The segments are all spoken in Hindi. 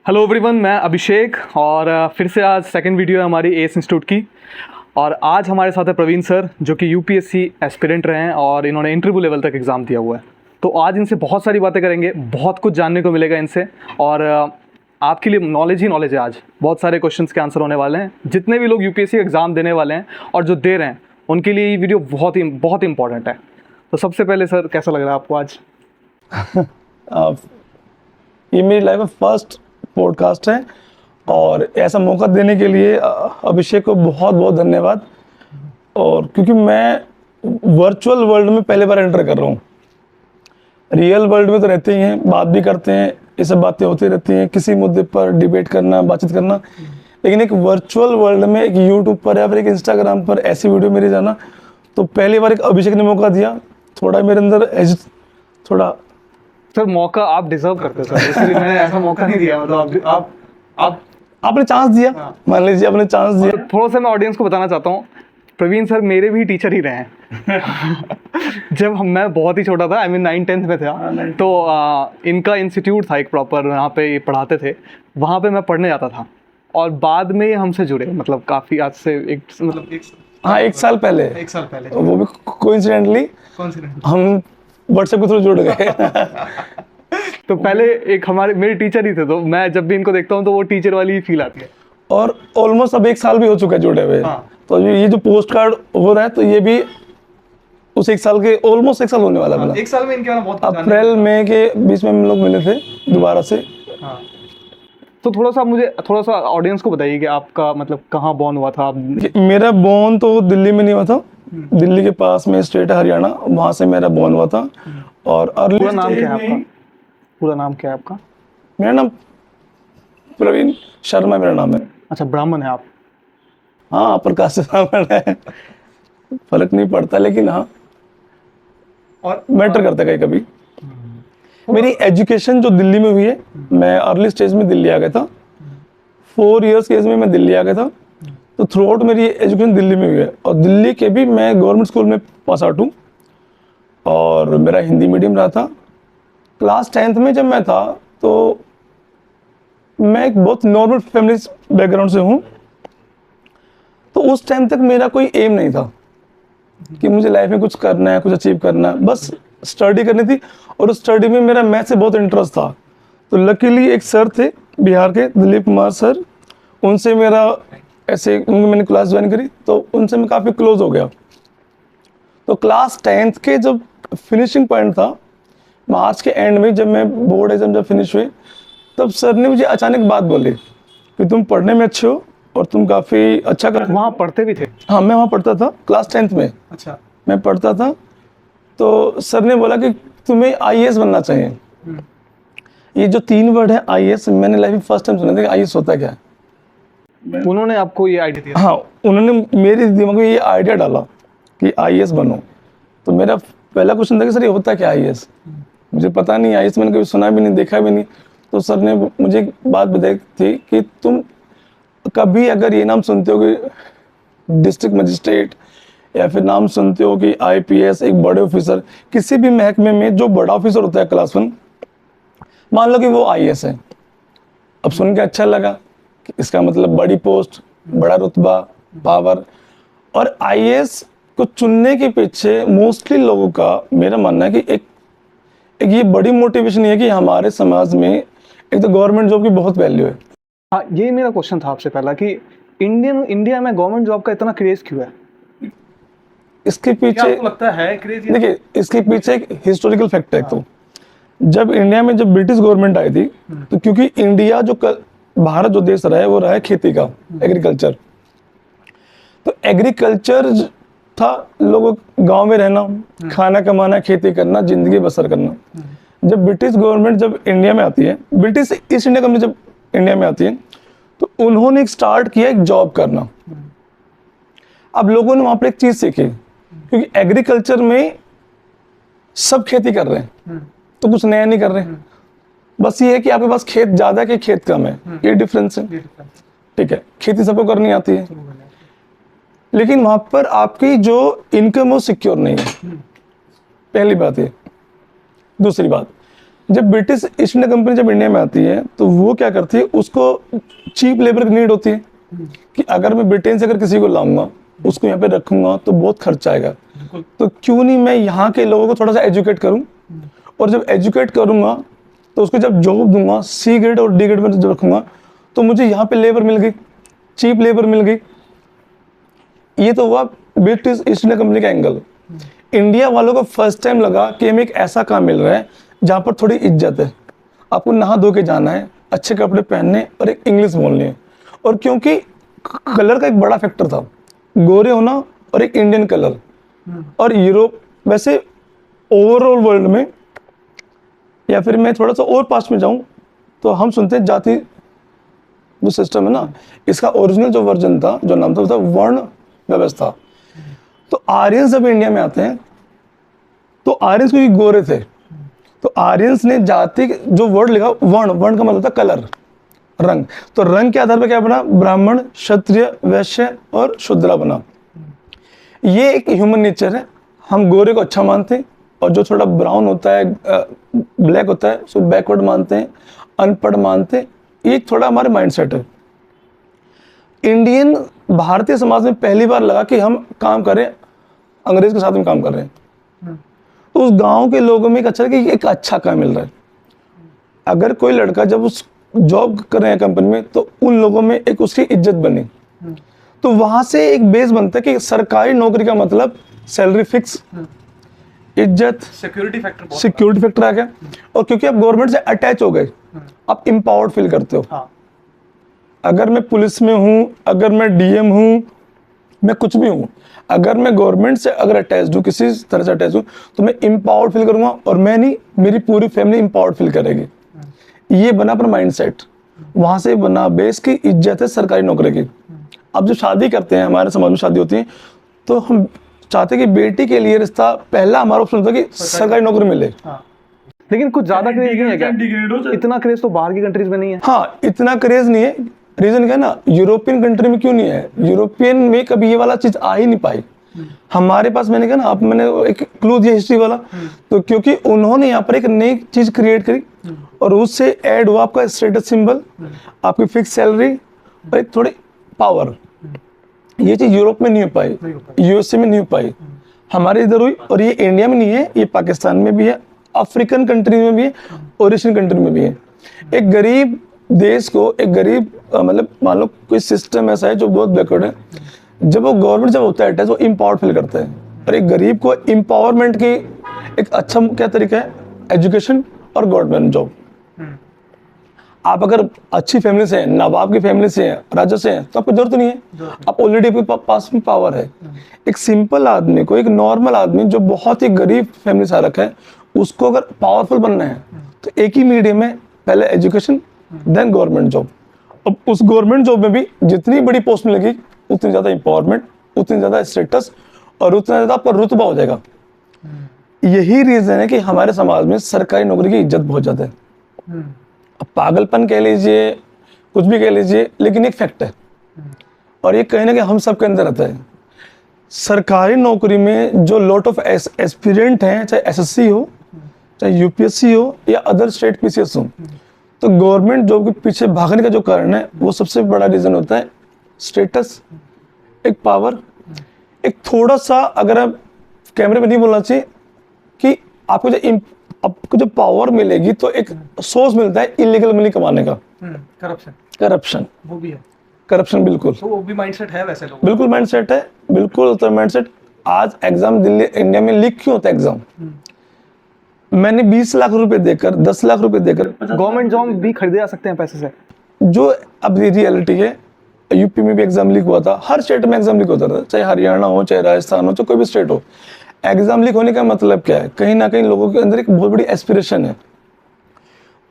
हेलो एवरीवन, मैं अभिषेक और फिर से आज सेकंड वीडियो है हमारी एस इंस्टीट्यूट की। और आज हमारे साथ है प्रवीण सर, जो कि यूपीएससी एस्पिरेंट रहे हैं और इन्होंने इंटरव्यू लेवल तक एग्ज़ाम दिया हुआ है। तो आज इनसे बहुत सारी बातें करेंगे, बहुत कुछ जानने को मिलेगा इनसे। और आपके लिए नॉलेज ही नॉलेज है। आज बहुत सारे क्वेश्चंस के आंसर होने वाले हैं। जितने भी लोग यूपीएससी एग्ज़ाम देने वाले हैं और जो दे रहे हैं उनके लिए ये वीडियो बहुत इंपॉर्टेंट है। तो सबसे पहले सर, कैसा लग रहा है आपको आज? ये मेरी लाइफ में फर्स्ट पॉडकास्ट है और ऐसा मौका देने के लिए अभिषेक को बहुत बहुत धन्यवाद। और क्योंकि मैं वर्चुअल वर्ल्ड में पहले बार एंटर कर रहा हूँ। रियल वर्ल्ड में तो रहते ही हैं, बात भी करते हैं, ये सब बातें होती रहती हैं, किसी मुद्दे पर डिबेट करना, बातचीत करना। लेकिन एक वर्चुअल वर्ल्ड में एक यूट्यूब पर या फिर एक इंस्टाग्राम पर ऐसी वीडियो मेरी जाना, तो पहली बार एक अभिषेक ने मौका दिया। थोड़ा मेरे अंदर थोड़ा सर, मौका आप डिजर्व करते सर, इसलिए मैंने ऐसा मौका नहीं दिया। मतलब आपने चांस दिया। हाँ। मान लीजिए आपने चांस दिया। थोड़ा सा मैं ऑडियंस को बताना चाहता हूँ, प्रवीण सर मेरे भी टीचर ही रहे हैं। जब मैं बहुत ही छोटा था, 9th-10th में था, तो इनका इंस्टीट्यूट था एक प्रॉपर, यहाँ पे ये पढ़ाते थे, वहाँ पे मैं पढ़ने जाता था। और बाद में हमसे जुड़े, मतलब काफ़ी आज से एक साल पहले वो भी कोइंसिडेंटली हम व्हाट्सएप के थ्रू जुड़ गए। तो पहले एक मेरे टीचर ही थे, तो मैं जब भी इनको देखता हूँ तो वो टीचर वाली ही फील आती है। और ऑलमोस्ट अब 1 साल भी हो चुका है जुड़े हुए। हाँ। तो ये जो पोस्ट कार्ड हो रहा है, तो ये भी उस 1 साल के ऑलमोस्ट 1 साल होने वाला है। 1 साल में इनके बारे में बहुत अप्रैल मई के बीच में हम लोग मिले थे दोबारा से। हाँ। तो थोड़ा सा ऑडियंस को बताइए कि आपका मतलब कहाँ बॉर्न हुआ था? मेरा बॉर्न तो दिल्ली में नहीं हुआ था। दिल्ली के पास में स्टेट है हरियाणा, वहाँ से मेरा बॉर्न हुआ था। और पूरा नाम क्या है आपका? पूरा नाम क्या है आपका? मेरा नाम प्रवीण शर्मा मेरा नाम है। अच्छा, ब्राह्मण है आप? हाँ, प्रकाश से ब्राह्मण है, फर्क नहीं पड़ता, लेकिन हाँ और मैटर करता है कभी। मेरी एजुकेशन जो दिल्ली में हुई है, मैं अर्ली स्टेज में दिल्ली आ गया था। 4 इयर्स की एज में मैं दिल्ली आ गया था। तो थ्रू आउट मेरी एजुकेशन दिल्ली में हुई है। और दिल्ली के भी मैं गवर्नमेंट स्कूल में पास आउट हूँ और मेरा हिंदी मीडियम रहा था। क्लास 10th में जब मैं था, तो मैं एक बहुत नॉर्मल फैमिली बैकग्राउंड से हूँ। तो उस टाइम तक मेरा कोई एम नहीं था कि मुझे लाइफ में कुछ करना है, कुछ अचीव करना है, बस स्टडी करनी थी। और उस स्टडी में मेरा मैथ से बहुत इंटरेस्ट था। तो लकीली एक सर थे बिहार के, दिलीप कुमार सर, उनसे मेरा ऐसे मैंने क्लास ज्वाइन करी, तो उनसे मैं काफ़ी क्लोज हो गया। तो क्लास 10th के जब फिनिशिंग पॉइंट था, मार्च के एंड में, जब मैं बोर्ड एग्जाम जब फिनिश हुए, तब सर ने मुझे अचानक बात बोली कि तुम पढ़ने में अच्छे हो और तुम काफ़ी अच्छा कर। वहाँ पढ़ते भी थे? हाँ, मैं वहाँ पढ़ता था क्लास 10th में। अच्छा। मैं पढ़ता था। तो सर ने बोला कि तुम्हें आईएएस बनना चाहिए। ये जो 3 वर्ड है आईएएस, मैंने लाइफ में फर्स्ट टाइम सुना था कि आईएएस होता क्या है। उन्होंने आपको ये आइडिया दिया? हाँ, उन्होंने मेरे दिमाग में ये आइडिया डाला कि आईएएस बनो। तो मेरा पहला क्वेश्चन था कि सर ये होता क्या आईएएस? मुझे पता नहीं, आईएएस मैंने कभी सुना भी नहीं, देखा भी नहीं। तो सर ने मुझे एक बात बताई थी कि तुम कभी अगर ये नाम सुनते हो कि डिस्ट्रिक्ट मजिस्ट्रेट, या फिर नाम सुनते हो कि आईपीएस, एक बड़े ऑफिसर, किसी भी महकमे में जो बड़ा ऑफिसर होता है क्लास 1, मान लो कि वो आईएएस है। अब सुन के अच्छा लगा कि इसका मतलब बड़ी पोस्ट, बड़ा रुतबा, पावर। और आईएएस को चुनने के पीछे मोस्टली लोगों का मेरा मानना है कि एक ये बड़ी मोटिवेशन है कि हमारे समाज में एक तो गवर्नमेंट जॉब की बहुत वैल्यू है। हाँ, ये मेरा क्वेश्चन था आपसे पहला कि इंडिया में गवर्नमेंट जॉब का इतना क्रेज क्यों है? इसके पीछे आपको लगता है क्रेज? देखिए, इसके पीछे एक हिस्टोरिकल फैक्ट है। तो जब इंडिया में जब ब्रिटिश गवर्नमेंट आई थी, तो क्योंकि इंडिया जो भारत जो देश रहा है वो रहा है खेती का, एग्रीकल्चर। तो एग्रीकल्चर था, लोगों गांव में रहना, खाना कमाना, खेती करना, जिंदगी बसर करना। जब ब्रिटिश गवर्नमेंट जब इंडिया में आती है, ब्रिटिश ईस्ट इंडिया कंपनी जब इंडिया में आती है, तो उन्होंने एक स्टार्ट किया एक जॉब करना। अब लोगों ने वहां पर एक चीज सीखी, क्योंकि एग्रीकल्चर में सब खेती कर रहे हैं, तो कुछ नया नहीं कर रहे हैं। बस ये है कि आपके पास खेत ज्यादा है कि खेत कम है, ये डिफरेंस है। ठीक है, खेती सबको करनी आती है, लेकिन वहां पर आपकी जो इनकम वो सिक्योर नहीं है। पहली बात है। दूसरी बात, जब ब्रिटिश ईस्ट इंडिया कंपनी जब इंडिया में आती है तो वो क्या करती है, उसको चीप लेबर की नीड होती है कि अगर मैं ब्रिटेन से अगर किसी को लाऊंगा, उसको यहाँ पे रखूंगा तो बहुत खर्चा आएगा, तो क्यों नहीं मैं यहाँ के लोगों को थोड़ा सा एजुकेट करूँ, और जब एजुकेट करूंगा तो उसको जब जॉब दूंगा सी ग्रेड और डी ग्रेड में जब रखूंगा तो मुझे यहाँ पे लेबर मिल गई, चीप लेबर मिल गई। ये तो हुआ ब्रिटिश ईस्ट इंडिया कंपनी का एंगल। इंडिया वालों को फर्स्ट टाइम लगा कि हमें एक ऐसा काम मिल रहा है जहाँ पर थोड़ी इज्जत है, आपको नहा धो के जाना है, अच्छे कपड़े पहनने और एक इंग्लिश बोलनी है। और क्योंकि कलर का एक बड़ा फैक्टर था, गोरे होना और एक इंडियन कलर, और यूरोप वैसे ओवरऑल वर्ल्ड में, या फिर मैं थोड़ा सा और पास्ट में जाऊं तो हम सुनते हैं जाति जो सिस्टम है ना, इसका ओरिजिनल जो वर्जन था, जो नाम था वो था वर्ण व्यवस्था। तो आर्यंस जब इंडिया में आते हैं तो आर्यंस क्योंकि गोरे थे तो आर्यंस ने जाति जो वर्ड लिखा, वर्ण, वर्ण का मतलब था कलर, रंग, तो रंग के आधार पर क्या बना, ब्राह्मण, क्षत्रिय, वैश्य और शूद्रा बना। ये एक ह्यूमन नेचर है, हम गोरे को अच्छा मानते हैं और जो थोड़ा ब्राउन होता है, ब्लैक होता है, उसको बैकवर्ड मानते हैं, अनपढ़ मानते हैं। ये थोड़ा हमारे माइंडसेट है। इंडियन भारतीय समाज में पहली बार लगा कि हम काम करें, अंग्रेज के साथ में काम कर रहे हैं, तो उस गांव के लोगों में एक अच्छा कि एक अच्छा काम मिल रहा है। अगर कोई लड़का जब उस जॉब कर रहे हैं कंपनी में तो उन लोगों में एक उसकी इज्जत बनी, तो वहां से एक बेस बनता है कि सरकारी नौकरी का मतलब सैलरी फिक्स, इज्जत, सिक्योरिटी फैक्टर आ गया। और क्योंकि आप गवर्नमेंट से अटैच हो गए, आप एम्पावर्ड फील करते हो। हाँ। अगर मैं पुलिस में हूं, अगर मैं डीएम हूं, मैं कुछ भी हूं, अगर मैं गवर्नमेंट से अगर अटैच हूं, किसी तरह से अटैच हूं, तो मैं एम्पावर्ड फील करूंगा, और मैं नहीं, मेरी पूरी फैमिली एम्पावर्ड फील करेगी। ये बना अपना माइंडसेट, वहां से बना बेस की इज्जत है सरकारी नौकरी की। अब जब शादी करते हैं, हमारे समाज में शादी होती है, तो हम चाहते हैं कि बेटी के लिए रिश्ता पहला हमारा ऑप्शन होता है कि सरकारी नौकरी मिले। हाँ। लेकिन कुछ ज्यादा क्रेज नहीं है क्या? इतना क्रेज तो बाहर की कंट्रीज में नहीं है। हाँ, इतना क्रेज नहीं है। रीजन क्या है ना, यूरोपियन कंट्री में क्यों नहीं है, यूरोपियन में कभी ये वाला चीज आ ही नहीं पाई। हमारे पास मैंने कहा ना, आप मैंने एक क्लू दिया हिस्ट्री वाला, तो क्योंकि उन्होंने यहाँ पर एक नई चीज क्रिएट करी और उससे ऐड हुआ आपका स्टेटस सिंबल, आपकी फिक्स सैलरी और एक थोड़ी पावर। ये चीज यूरोप में नहीं हो पाई, यूएसए में नहीं हो पाई, हमारे इधर हुई। और ये इंडिया में नहीं है, ये पाकिस्तान में भी है, अफ्रीकन कंट्री में भी है और एशियन कंट्री में भी है। एक गरीब देश को, एक गरीब मतलब मान लो कोई सिस्टम ऐसा है जो बहुत बैकवर्ड है, जब वो गवर्नमेंट जब होता है अटैच, वो एम्पावर्ड फील करता है। और एक गरीब को एम्पावरमेंट की एक अच्छा क्या तरीका है, एजुकेशन और गवर्नमेंट जॉब। आप अगर अच्छी फैमिली से हैं, नवाब की फैमिली से हैं, राजा से हैं, तो आपको जरूरत नहीं है, आप ऑलरेडी आपके पास में पावर है। एक सिंपल आदमी को, एक नॉर्मल आदमी जो बहुत ही गरीब फैमिली से आ रखा है, उसको अगर पावरफुल बनना है तो एक ही मीडियम है, पहले एजुकेशन देन गवर्नमेंट जॉब। अब उस गवर्नमेंट जॉब में भी जितनी बड़ी पोस्ट मिलेगी उतनी ज्यादा इंपावरमेंट, उतनी ज्यादा स्टेटस और उतना ज्यादा आपका रुतबा हो जाएगा। यही रीजन है कि हमारे समाज में सरकारी नौकरी की इज्जत बहुत ज्यादा है। अब पागलपन कह लीजिए, कुछ भी कह लीजिए, लेकिन एक फैक्ट है और ये कहीं ना कहीं हम सबके अंदर रहता है। सरकारी नौकरी में जो लॉट ऑफ एस्पिरेंट हैं, चाहे एसएससी हो, चाहे यूपीएससी हो या अदर स्टेट पीसीएस हो, तो गवर्नमेंट जॉब के पीछे भागने का जो कारण है वो सबसे बड़ा रीजन होता है स्टेटस, एक पावर, एक थोड़ा सा, अगर आप कैमरे में नहीं बोलना चाहिए, कि आपको जो पावर मिलेगी तो एक सोर्स मिलता है इलीगल मनी कमाने का, करप्शन वो भी है, करप्शन बिल्कुल, तो वो भी माइंडसेट है वैसे लोगों, बिल्कुल माइंडसेट है, बिल्कुल होता है माइंडसेट। आज एग्जाम दिल्ली इंडिया में लीक क्यों होता है एग्जाम? मैंने 20 लाख रुपए देकर, 10 लाख रुपए देकर गवर्नमेंट जॉब भी खरीदे जा सकते हैं पैसे से, जो अब रियलिटी है। यूपी में भी एग्जाम लीक हुआ था, हर स्टेट में एग्जाम लीक होता था, चाहे हरियाणा हो, चाहे राजस्थान हो, चाहे कोई भी स्टेट हो। एग्जाम लीक होने का मतलब क्या है? कहीं ना कहीं लोगों के अंदर एक बहुत बड़ी एस्पिरेशन है,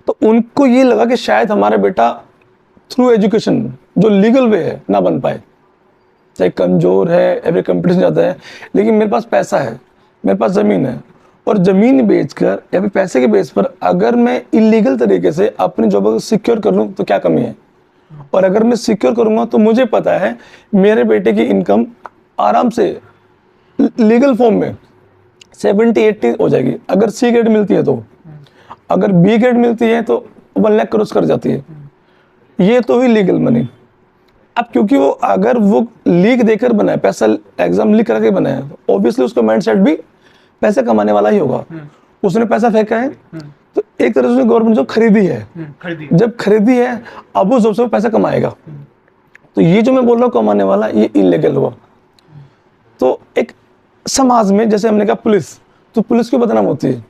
तो उनको ये लगा कि शायद हमारा बेटा थ्रू एजुकेशन जो लीगल वे है ना बन पाए, चाहे कमजोर है, एवरी कंपटीशन जाता है, लेकिन मेरे पास पैसा है, मेरे पास जमीन है, और जमीन बेचकर या फिर पैसे के बेस पर अगर मैं इलीगल तरीके से अपनी जॉब को सिक्योर कर लूँ तो क्या कमी है? और अगर मैं सिक्योर करूंगा तो मुझे पता है मेरे बेटे की इनकम आराम से लीगल फॉर्म में 70-80 हो जाएगी, अगर सी ग्रेड मिलती है तो। अगर बी ग्रेड मिलती है तो 1 लाख क्रॉस कर जाती है। ये तो हुई लीगल मनी। अब क्योंकि वो अगर वो लीक देकर बनाए, पैसा एग्जाम लीक करके बनाया, तो ऑब्वियसली उसका माइंड सेट भी पैसे कमाने वाला ही होगा। उसने पैसा फेंका है तो एक तरह से उसने गवर्नमेंट जॉब खरीदी है। जब खरीदी है अब उस जॉब से वो पैसा कमाएगा। तो ये जो मैं बोल रहा हूँ कमाने वाला, ये इलीगल हुआ। तो एक समाज में जैसे हमने कहा पुलिस, तो पुलिस क्यों बदनाम होती है?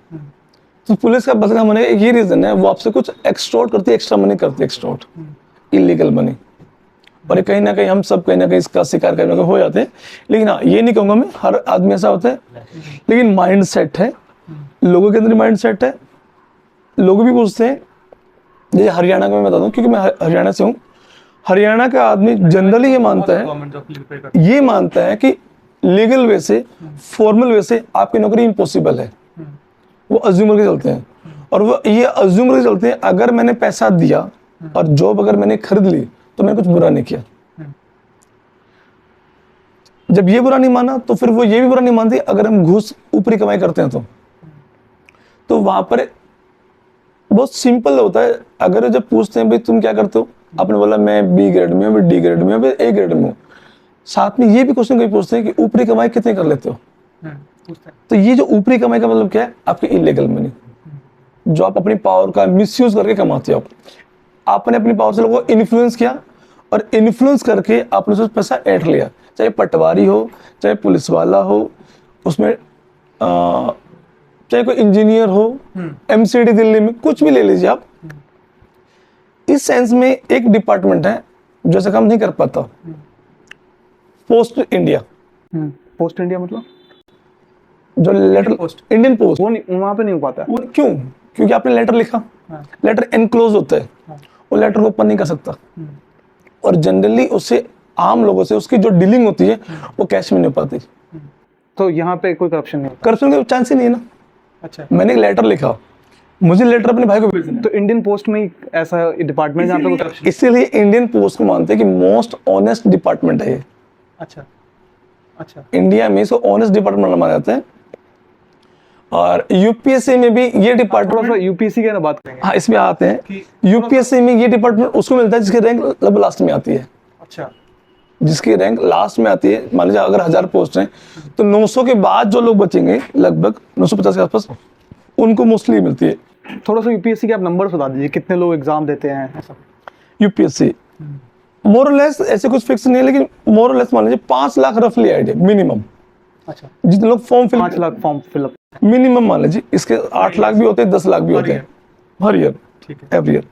तो पुलिस का बदनाम होने का ये रीजन है, वो आपसे कुछ एक्सटॉर्ट करती है, एक्स्ट्रा मनी करती है, एक्सटॉर्ट, इलीगल मनी। और ये कहीं ना कहीं हम सब कहीं ना कहीं इसका शिकार करने को हो जाते हैं। लेकिन हाँ, ये नहीं कहूँगा मैं हर आदमी ऐसा होता है, लेकिन माइंड सेट है, लोगों के अंदर माइंड सेट है। लोग भी पूछते हैं, जैसे हरियाणा का मैं बता दूं क्योंकि मैं हरियाणा से हूँ। हरियाणा का आदमी जनरली ये मानता है कि लीगल वे से, फॉर्मल वे से आपकी नौकरी इम्पॉसिबल है। वो अज्यूम करके चलते हैं, और वो ये अज्यूम करके चलते हैं अगर मैंने पैसा दिया और जॉब अगर मैंने खरीद ली तो मैंने कुछ बुरा नहीं किया। जब ये बुरा नहीं माना तो फिर वो ये भी बुरा नहीं मानती अगर हम घूस ऊपरी कमाई करते हैं तो वहां पर बहुत सिंपल होता है। अगर जब पूछते हैं भाई तुम क्या करते हो, आपने बोला मैं बी ग्रेड में हूँ, डी ग्रेड में हूँ, ए ग्रेड में हूँ, साथ में ये भी क्वेश्चन कोई पूछते हैं कि ऊपरी कमाई कितने कर लेते हो। तो ये जो ऊपरी कमाई का मतलब क्या है? आपकी इलीगल मनी, जो आप अपनी पावर का मिसयूज करके कमाते हो। आपने अपनी पावर से लोगों को इन्फ्लुएंस किया और इन्फ्लुएंस करके आपने उससे पैसा ऐंठ लिया, चाहे पटवारी हो, चाहे पुलिस वाला हो, उसमें चाहे कोई इंजीनियर हो, एमसीडी दिल्ली में कुछ भी ले लीजिए आप। इस सेंस में एक डिपार्टमेंट है जो ऐसा काम नहीं कर पाता, पोस्ट इंडिया। पोस्ट इंडिया मतलब जो लेटर पोस्ट, इंडियन पोस्ट, वो नहीं, वहां पे नहीं हो पाता। वो क्यों? क्योंकि आपने लेटर लिखा, लेटर एनक्लोज होता है, वो लेटर को ओपन नहीं कर सकता। और जनरली उससे आम लोगों से उसकी जो डीलिंग होती है वो कैश में नहीं हो पाती। तो यहाँ पे कोई करप्शन नहीं, करप्शन का चांस ही नहीं है ना। अच्छा, मैंने एक लेटर लिखा, मुझे लेटर अपने भाई को भेजना है, तो इंडियन पोस्ट में ऐसा डिपार्टमेंट जहाँ पे कोई करप्शन, इसीलिए इंडियन पोस्ट को मानते हैं कि मोस्ट ऑनेस्ट डिपार्टमेंट है ये। अच्छा अच्छा, इंडिया में इसको ऑनेस्ट डिपार्टमेंट माना जाता है। और यूपीएससी में भी ये डिपार्टमेंट, यूपीएससी की ना बात करेंगे, हाँ इसमें आते हैं। यूपीएससी में ये डिपार्टमेंट उसको मिलता है जिसकी रैंक लगभग लास्ट में आती है। अच्छा, जिसकी रैंक लास्ट में आती है, मान लीजिए अगर 1000 पोस्ट हैं तो 900 के बाद जो लोग बचेंगे लगभग 950 के आसपास, उनको मोस्टली मिलती है। थोड़ा सा यूपीएससी के आप नंबर बता दीजिए, कितने लोग एग्जाम देते हैं ऐसा? यूपीएससी मोर और लेस ऐसे कुछ फिक्स नहीं है, लेकिन मोर और लेस मान लीजिए 5 लाख रफली आइडिया मिनिमम। अच्छा, जितने लोग form fill, 5 lakh form fill up minimum मान लीजिए। इसके 8 लाख भी होते हैं, 10 लाख भी होते हैं हर ईयर, ठीक है, एवरी ईयर।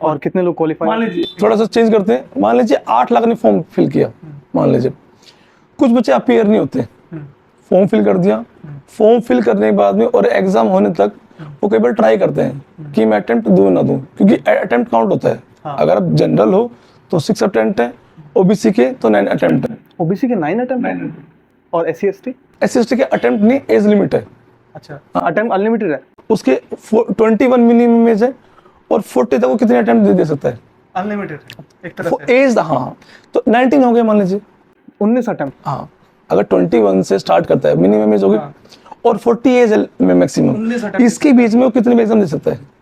और कितने लोग क्वालिफाई? मान लीजिए थोड़ा सा चेंज करते हैं, मान लीजिए 8 लाख ने फॉर्म फिल किया, मान लीजिए कुछ बच्चे अपीयर नहीं होते, फॉर्म फिल कर दिया, फॉर्म फिल करने के बाद में और एग्जाम होने तक वो कई बार ट्राई करते हैं कि मैं अटेम्प्ट दूं ना दूं, क्योंकि अटेम्प्ट काउंट होता है। अगर आप जनरल हो तो 6 अटेम्प्ट है, ओबीसी के तो 9 अटेम्प्ट है। ओबीसी के 9 अटेम्प्ट और एससी एसटी के अटेम्प्ट नहीं, एज लिमिट है। अच्छा, अटेम्प्ट अनलिमिटेड है उसके 21 मिनिमम एज है और 40 तक वो कितने अटेम्प्ट दे सकता है, अनलिमिटेड एक तरह से। एज हाँ, तो 19 हो गया मान लीजिए, 19 अटेम्प्ट। हाँ, अगर 21 से स्टार्ट करता है मिनिमम एज होगी, और 40 एज में मैक्सिमम, इसके बीच में वो कितने भी एग्जाम दे सकता है।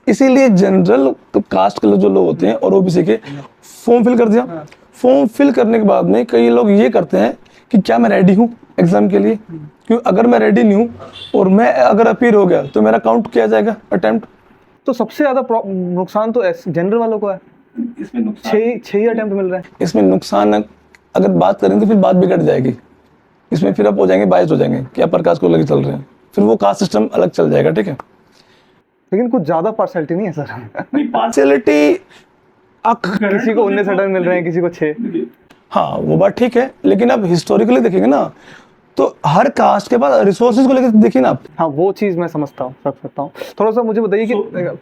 इसीलिए जनरल कास्ट के जो लोग होते हैं और ओबीसी के, फॉर्म फिल कर दिया, फॉर्म फिल करने के बाद में कई लोग ये करते हैं कि क्या मैं रेडी हूँ एग्जाम के लिए, क्योंकि अगर मैं रेडी नहीं हूँ और मैं अगर अपीयर हो गया तो मेरा काउंट किया जाएगा अटेम्प्ट। तो सबसे ज्यादा नुकसान तो जनरल वालों को है, इसमें नुकसान 6 अटेम्प्ट मिल रहे हैं। इसमें नुकसान अगर बात करें तो फिर बात बिगड़ जाएगी, इसमें फिर आप हो जाएंगे, बायस हो जाएंगे कि अपर कास्ट को लगे चल रहे हैं, फिर वो कास्ट सिस्टम अलग चल जाएगा। ठीक है, लेकिन कुछ ज्यादा पार्शियलिटी नहीं है सर? पार्शियलिटी किसी को 19 अटेम्प्ट मिल रहे हैं, किसी को 6। हाँ वो बात ठीक है, लेकिन अब हिस्टोरिकली देखेंगे ना तो हर कास्ट के पास रिसोर्सेज को लेकर देखिए ना आप। हाँ वो चीज मैं समझ सकता हूँ। थोड़ा सा मुझे बताइए कि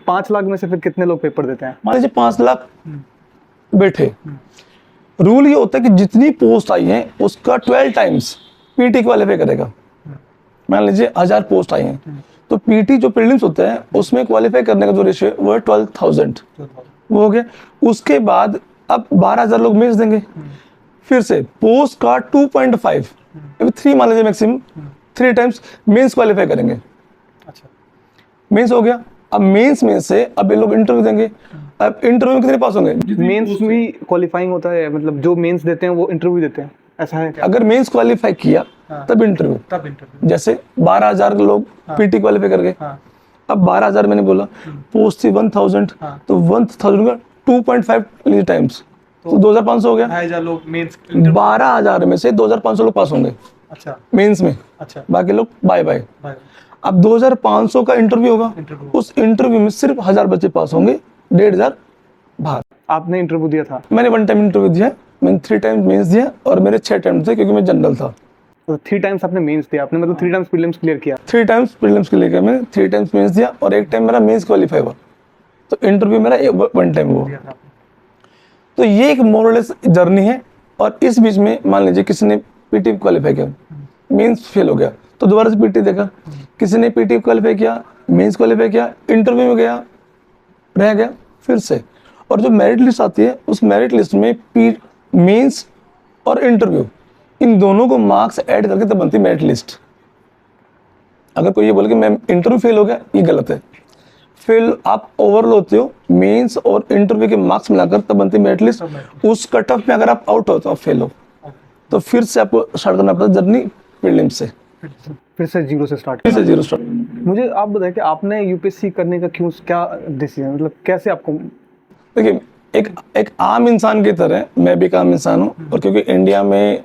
5 लाख में से फिर कितने लोग पेपर देते हैं? मान लीजिए 5 लाख बैठे, रूल ये होता है कि जितनी पोस्ट आई है उसका 12 टाइम्स पीटी क्वालिफाई करेगा। मान लीजिए 1000 पोस्ट आई हैं तो पीटी जो प्रीलिम्स होता है उसमें क्वालिफाई करने का जो रेशियो है वो है 12,000, वो हो गया। उसके बाद अब 12,000 लोग मेंस देंगे, फिर से पोस्ट का 2.5 3 मान लीजिए मैक्सिमम 3 टाइम्स मेंस क्वालिफाई करेंगे। अच्छा, मेंस हो गया। अब मेंस में से अब ये लोग इंटरव्यू देंगे। अब इंटरव्यू में कितने पास होंगे? मेंस भी क्वालिफाइंग होता है, मतलब जो मेंस देते हैं वो इंटरव्यू देते हैं, ऐसा है क्या? अगर मेंस क्वालिफाई किया तब इंटरव्यू। जैसे 12,000 लोग पीटी क्वालिफाई कर गए। अब 12,000 मैंने बोला, पोस्ट थी 1,000, तो 1,000 का 2.5 टाइम्स, तो 2,500 हो गया। 2,500 लोग मेंस 12,000 में से 2,500 लोग पास होंगे अच्छा मेंस में, अच्छा बाकी लोग बाय बाय। अब 2,500 का इंटरव्यू होगा, उस इंटरव्यू में सिर्फ 1,000 बच्चे पास होंगे, 1,500 बाहर। आपने इंटरव्यू दिया था? मैंने 1 टाइम इंटरव्यू दिया, मैंने 3 टाइम मेंस दिया और मेरे 6 टाइम थे क्योंकि मैं जनरल था। तो 3 टाइम्स आपने मेंस दिया, आपने मतलब 3 टाइम्स प्रीलिम्स क्लियर किया? 3 टाइम्स प्रीलिम्स के लिए मैंने 3 टाइम्स मेंस दिया और 1 टाइम मेरा मेंस क्वालिफाई हुआ, तो इंटरव्यू मेरा 1 टाइम हुआ। तो ये एक मोरलेस जर्नी है। और इस बीच में मान लीजिए किसी ने पीटी क्वालिफाई किया, मेंस फेल हो गया, तो दोबारा से पीटी देखा। किसी ने पीटी क्वालिफाई किया, मेंस क्वालिफाई किया, इंटरव्यू में गया, रह गया, फिर से। और जो मेरिट लिस्ट आती है, उस मेरिट लिस्ट में मेंस और इंटरव्यू, इन दोनों को मार्क्स ऐड करके तब बनती मेरिट लिस्ट। अगर कोई ये बोले कि मैं इंटरव्यू फेल हो गया, ये गलत है। फेल आप ओवरऑल होते हो, मेंस और इंटरव्यू के मार्क्स मिलाकर तब बनती मेरिट लिस्ट। उस कट ऑफ में अगर आप आउट हो तो आप फेल हो, तो फिर से आपको स्टार्ट करना पड़ता है जर्नी प्रीलिम्स से, फिर से जीरो से स्टार्ट? फिर से जीरो स्टार्ट। मुझे आप बताएं कि आपने यूपीएससी करने का क्यों, क्या डिसीजन, मतलब कैसे आपको? देखिए, एक आम इंसान की तरह मैं भी एक आम इंसान हूँ, और क्योंकि इंडिया में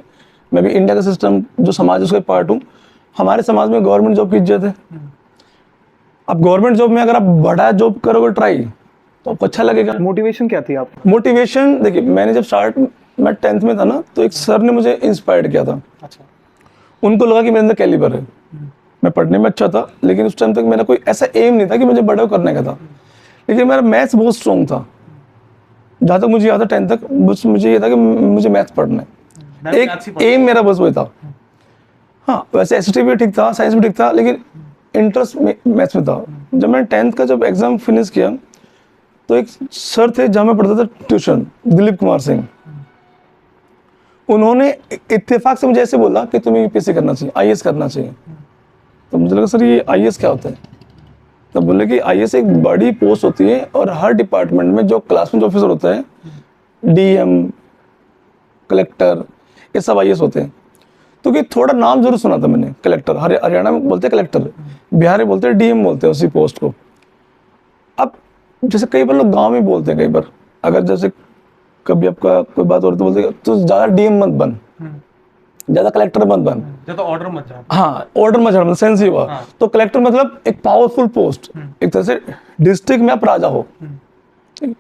मैं भी इंडिया का सिस्टम जो समाज है उसका पार्ट हूँ। हमारे समाज में गवर्नमेंट जॉब की इज्जत है। अब गवर्नमेंट जॉब में अगर आप बड़ा जॉब करोगे ट्राई, तो आपको अच्छा लगेगा। मोटिवेशन क्या थी आपकी? मोटिवेशन देखिए, मैंने जब मैं 10th में था ना, तो एक सर ने मुझे इंस्पायर्ड किया था। अच्छा। उनको लगा कि मेरे अंदर कैलिबर है, मैं पढ़ने में अच्छा था, लेकिन उस टाइम तक मेरा कोई ऐसा एम नहीं था कि मुझे बड़ा करने का था। लेकिन मेरा मैथ्स बहुत स्ट्रॉन्ग था, जहाँ तक मुझे याद था 10th तक बस मुझे ये था कि मुझे मैथ्स पढ़ना है, एक एम मेरा बस वही था। हाँ, वैसे एसएसटी भी ठीक था, साइंस भी ठीक था, लेकिन इंटरेस्ट मैथ्स में था। जब मैंने 10th का जब एग्जाम फिनिश किया, तो एक सर थे जहाँ मैं पढ़ता था ट्यूशन, दिलीप कुमार सिंह। उन्होंने इत्तेफाक से मुझे ऐसे बोला कि तुम्हें यूपीएससी करना चाहिए, आईएएस करना चाहिए। तो मुझे लगा सर ये आईएएस क्या होता है? तब बोले कि आईएएस एक बड़ी पोस्ट होती है, और हर डिपार्टमेंट में जो क्लास में जो ऑफिसर होता है, डीएम, कलेक्टर, ये सब आईएएस होते हैं। तो कि थोड़ा नाम जरूर सुना था मैंने, कलेक्टर, हरियाणा में बोलते हैं कलेक्टर, बिहार में बोलते हैं डीएम, बोलते हैं उसी पोस्ट को। अब जैसे कई बार लोग गांव में बोलते हैं, कई बार अगर जैसे कभी आपका कोई बात हो रही तो बोलते हैं तो ज्यादा डीएम मत बन, ज्यादा कलेक्टर मत बन, ज्यादा ऑर्डर मत जा। हाँ, ऑर्डर मत जाना, सेंस ही हुआ। तो कलेक्टर मतलब एक पावरफुल पोस्ट, एक तरह से डिस्ट्रिक्ट में आप राजा हो। ठीक,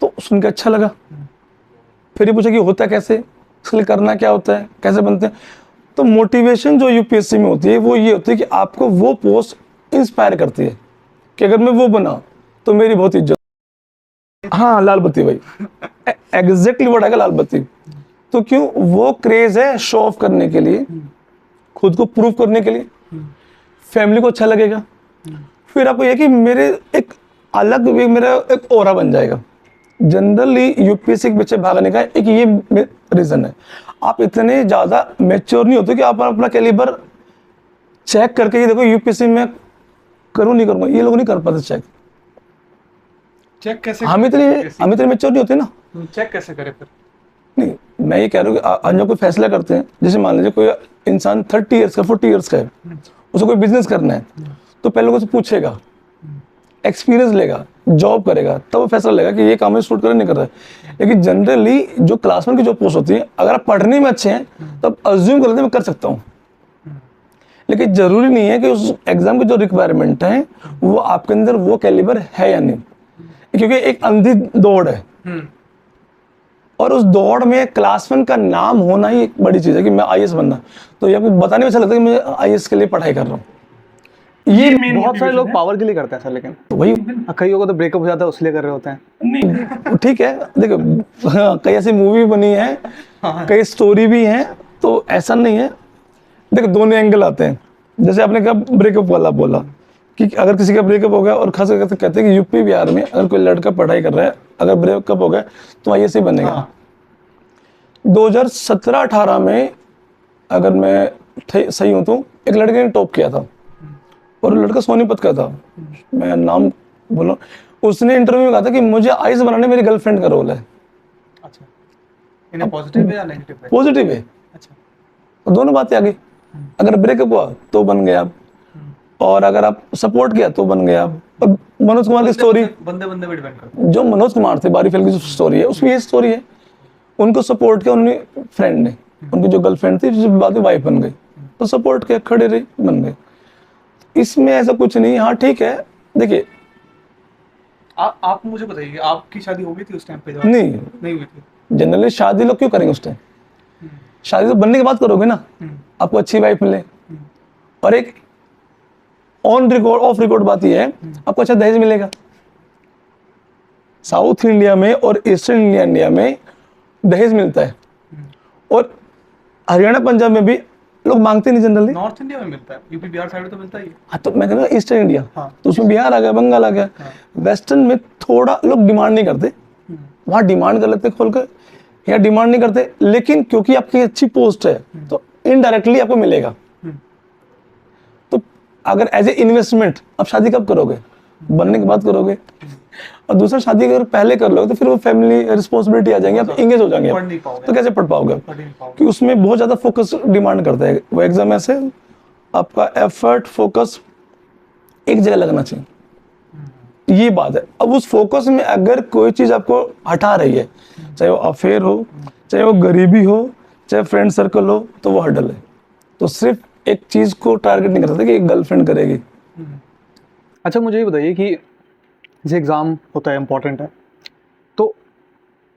तो सुन के अच्छा लगा। फिर ये पूछा कि होता कैसे, इसके लिए करना क्या होता है, कैसे बनते हैं। तो मोटिवेशन जो यूपीएससी में होती है वो ये होती है कि आपको वो पोस्ट इंस्पायर करती है कि अगर मैं वो बना तो मेरी बहुत इज्जत। हाँ, लाल बत्ती भाई, एग्जैक्टली वर्ड आएगा, लाल बत्ती। तो क्यों? वो क्रेज है शो ऑफ करने के लिए, खुद को प्रूव करने के लिए, फैमिली को अच्छा लगेगा। फिर आपको यह कि मेरे एक अलग मेरा एक ऑरा बन जाएगा। जनरली यूपीएससी के बच्चे भागने का एक ये रीजन है, आप इतने ज्यादा मैच्योर नहीं होते कि आप अपना कैलिबर चेक करके ये देखो यूपीएससी में करूं नहीं करूंगा, ये लोग नहीं कर पाते चेक। चेक कैसे? हम इतने मैच्योर नहीं होते ना। चेक कैसे करें फिर? नहीं, मैं ये कह रहा हूँ कि आज जो कोई फैसला करते हैं, जैसे मान लीजिए कोई इंसान 30 ईयर्स का 40 ईयर्स का है, उसे कोई बिजनेस करना है, तो पहले लोगों से पूछेगा, एक्सपीरियंस लेगा, जॉब करेगा, तब वो फैसला लेगा कि ये काम में सूट कर नहीं कर रहा है। लेकिन जनरली जो क्लासमेट की जो पोस्ट होती है, अगर आप पढ़ने में अच्छे हैं तो आप अज्यूम कर लेते हैं मैं कर सकता हूँ। लेकिन जरूरी नहीं है कि उस एग्जाम की जो रिक्वायरमेंट है वो आपके अंदर वो कैलिबर है या नहीं, क्योंकि एक अंधी दौड़ है, और उस दौड़ में क्लासमेट का नाम होना ही एक बड़ी चीज है कि मैं आईएएस बनना। तो ये आपको बताने में अच्छा लगता है कि मैं आईएएस के लिए पढ़ाई कर रहा हूँ। ये बहुत सारे लोग पावर के लिए करते हैं सर, लेकिन तो वही कई लोगों को तो ब्रेकअप हो जाता है उसलिए कर रहे होते हैं। नहीं, ठीक है, देखो हाँ, कई ऐसी मूवी बनी है, कई स्टोरी भी है, तो ऐसा नहीं है। देखो दोनों एंगल आते हैं। जैसे आपने कहा ब्रेकअप वाला बोला कि अगर किसी का ब्रेकअप हो गया, और खास करके कहते हैं कि यूपी बिहार में अगर कोई लड़का पढ़ाई कर रहा है, अगर ब्रेकअप हो गया तो आईएएस ही बनेगा। 2017-18 में अगर मैं सही हूं तो एक लड़के ने टॉप किया था, और वो लड़का सोनीपत का था, मैं नाम बोला, उसने इंटरव्यू में कहा था कि मुझे आइस बनाने मेरी गर्लफ्रेंड का रोल है। अच्छा, इन्हें पॉजिटिव है या नेगेटिव है? पॉजिटिव है, अच्छा। तो दोनों बातें आ गई। अगर ब्रेकअप हुआ तो बन गया आप, और अगर आप सपोर्ट किया तो बन गया आप। अब मनोज कुमार की स्टोरी, बंदे बंदे पे डिपेंड करता है। जो मनोज कुमार थे बारी फिल्म की जो स्टोरी है उसमें ये स्टोरी है, उनको सपोर्ट किया उन्होंने फ्रेंड ने, उनकी जो गर्लफ्रेंड थी जो बाद में वाइफ बन गई, तो सपोर्ट किया, खड़े रहे, बन गए। इसमें ऐसा कुछ नहीं। हाँ ठीक है, देखिए आप मुझे बताइए, आपकी शादी हो गई थी उस टाइम पे? नहीं, नहीं हुई थी। जनरली शादी लोग क्यों करेंगे उस टाइम? शादी तो बनने के बाद करोगे ना, आपको अच्छी वाइफ मिले। और एक ऑन रिकॉर्ड ऑफ रिकॉर्ड बात यह है, आपको अच्छा दहेज मिलेगा। साउथ इंडिया में और ईस्टर्न इंडिया में दहेज मिलता है, और हरियाणा पंजाब में भी लोग मांगते नहीं जनरली। नॉर्थ इंडिया में मिलता है, यूपी बिहार साइड तो मिलता ही है। हाँ, तो मैं कहूँगा ईस्टर्न इंडिया, हाँ। तो उसमें बिहार आ गया, बंगाल आ गया। वेस्टर्न में थोड़ा लोग डिमांड नहीं करते, वहाँ डिमांड कर लेते खोलकर, या डिमांड नहीं करते, लेकिन क्योंकि आपकी अच्छी पोस्ट है तो इनडायरेक्टली आपको मिलेगा। तो अगर एज ए इन्वेस्टमेंट आप शादी कब करोगे? बनने के बाद करोगे। और दूसरा, शादी अगर पहले कर लोगे तो फिर वो फैमिली रिस्पॉन्सिबिलिटी आ जाएंगे, आप इंगेज हो जाएंगे, पढ़ नहीं पाओगे। तो कैसे पढ़ पाओगे? पढ़ नहीं पाओगे। कि उसमें बहुत ज़्यादा फोकस डिमांड करता है वो एग्जाम। ऐसे आपका एफर्ट, फोकस एक जगह लगना चाहिए, ये बात है। अब उस फोकस में अगर कोई चीज़ आपको हटा रही है, चाहे वो अफेयर हो, चाहे वो गरीबी हो, चाहे फ्रेंड सर्कल हो, तो वो हर्डल है। तो सिर्फ एक चीज़ को टारगेट नहीं कर सकते कि एक गर्लफ्रेंड करेगी। अच्छा, मुझे ये बताइए कि जैसे एग्ज़ाम होता है, इम्पोर्टेंट है, तो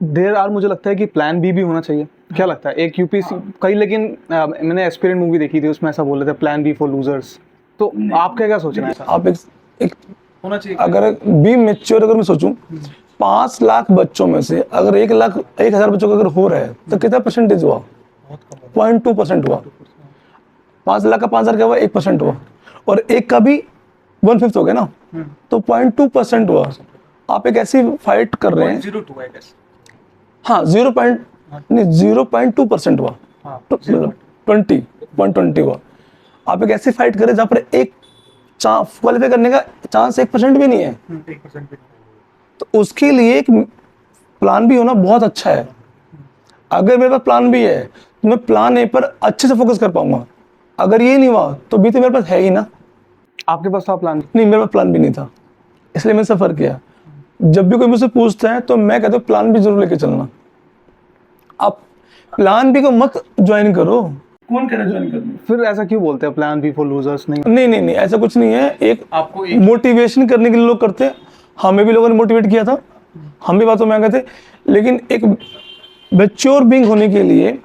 देर आर मुझे लगता है कि प्लान बी भी होना चाहिए। क्या लगता है? एक यूपीएससी कई, लेकिन मैंने एस्पिरेंट मूवी देखी थी, उसमें ऐसा बोल रहे थे प्लान बी फॉर लूजर्स। तो आपका क्या सोचना है? आप एक होना चाहिए। अगर बी मेच्योर, अगर मैं सोचूं 5 लाख बच्चों में से अगर 1,00,000 बच्चों का अगर हो रहा है तो कितना परसेंटेज हुआ? 0.2% हुआ। 5 लाख का 5,000 क्या हुआ? 1% हुआ, और एक का भी 1/5 हो गया ना, तो 0.2% हुआ। आप एक ऐसी फाइट कर रहे हैं। 0.02 आई गेस। हाँ, 0.2% हुआ, हाँ, तो 20 हुआ। आप एक ऐसी फाइट करें जहाँ पर एक चांस क्वालिफाई करने का चांस 1% भी नहीं है, 1% भी। तो उसके लिए एक प्लान बी होना बहुत अच्छा है। अगर मेरे पास प्लान बी है तो मैं प्लान ए पर अच्छे से फोकस कर पाऊंगा। अगर ये नहीं हुआ तो बी तो मेरे पास है ही ना। आपके पास था प्लान? नहीं, मेरे पास प्लान बी नहीं था, इसलिए मैंने सफर किया। जब भी कोई मुझसे पूछता है तो मैं कहता हूँ प्लान बी जरूर लेके चलना। आप प्लान बी को मत ज्वाइन करो। कौन कह रहा है ज्वाइन करना? फिर ऐसा क्यों बोलते हैं प्लान बी फॉर लूजर्स? नहीं, नहीं, ऐसा कुछ नहीं है। एक आपको मोटिवेशन करने के लिए लोग करते हैं, हमें भी लोगों ने मोटिवेट किया था, हम भी बातों में आ गए थे। लेकिन एक मैच्योर बीइंग होने के लिए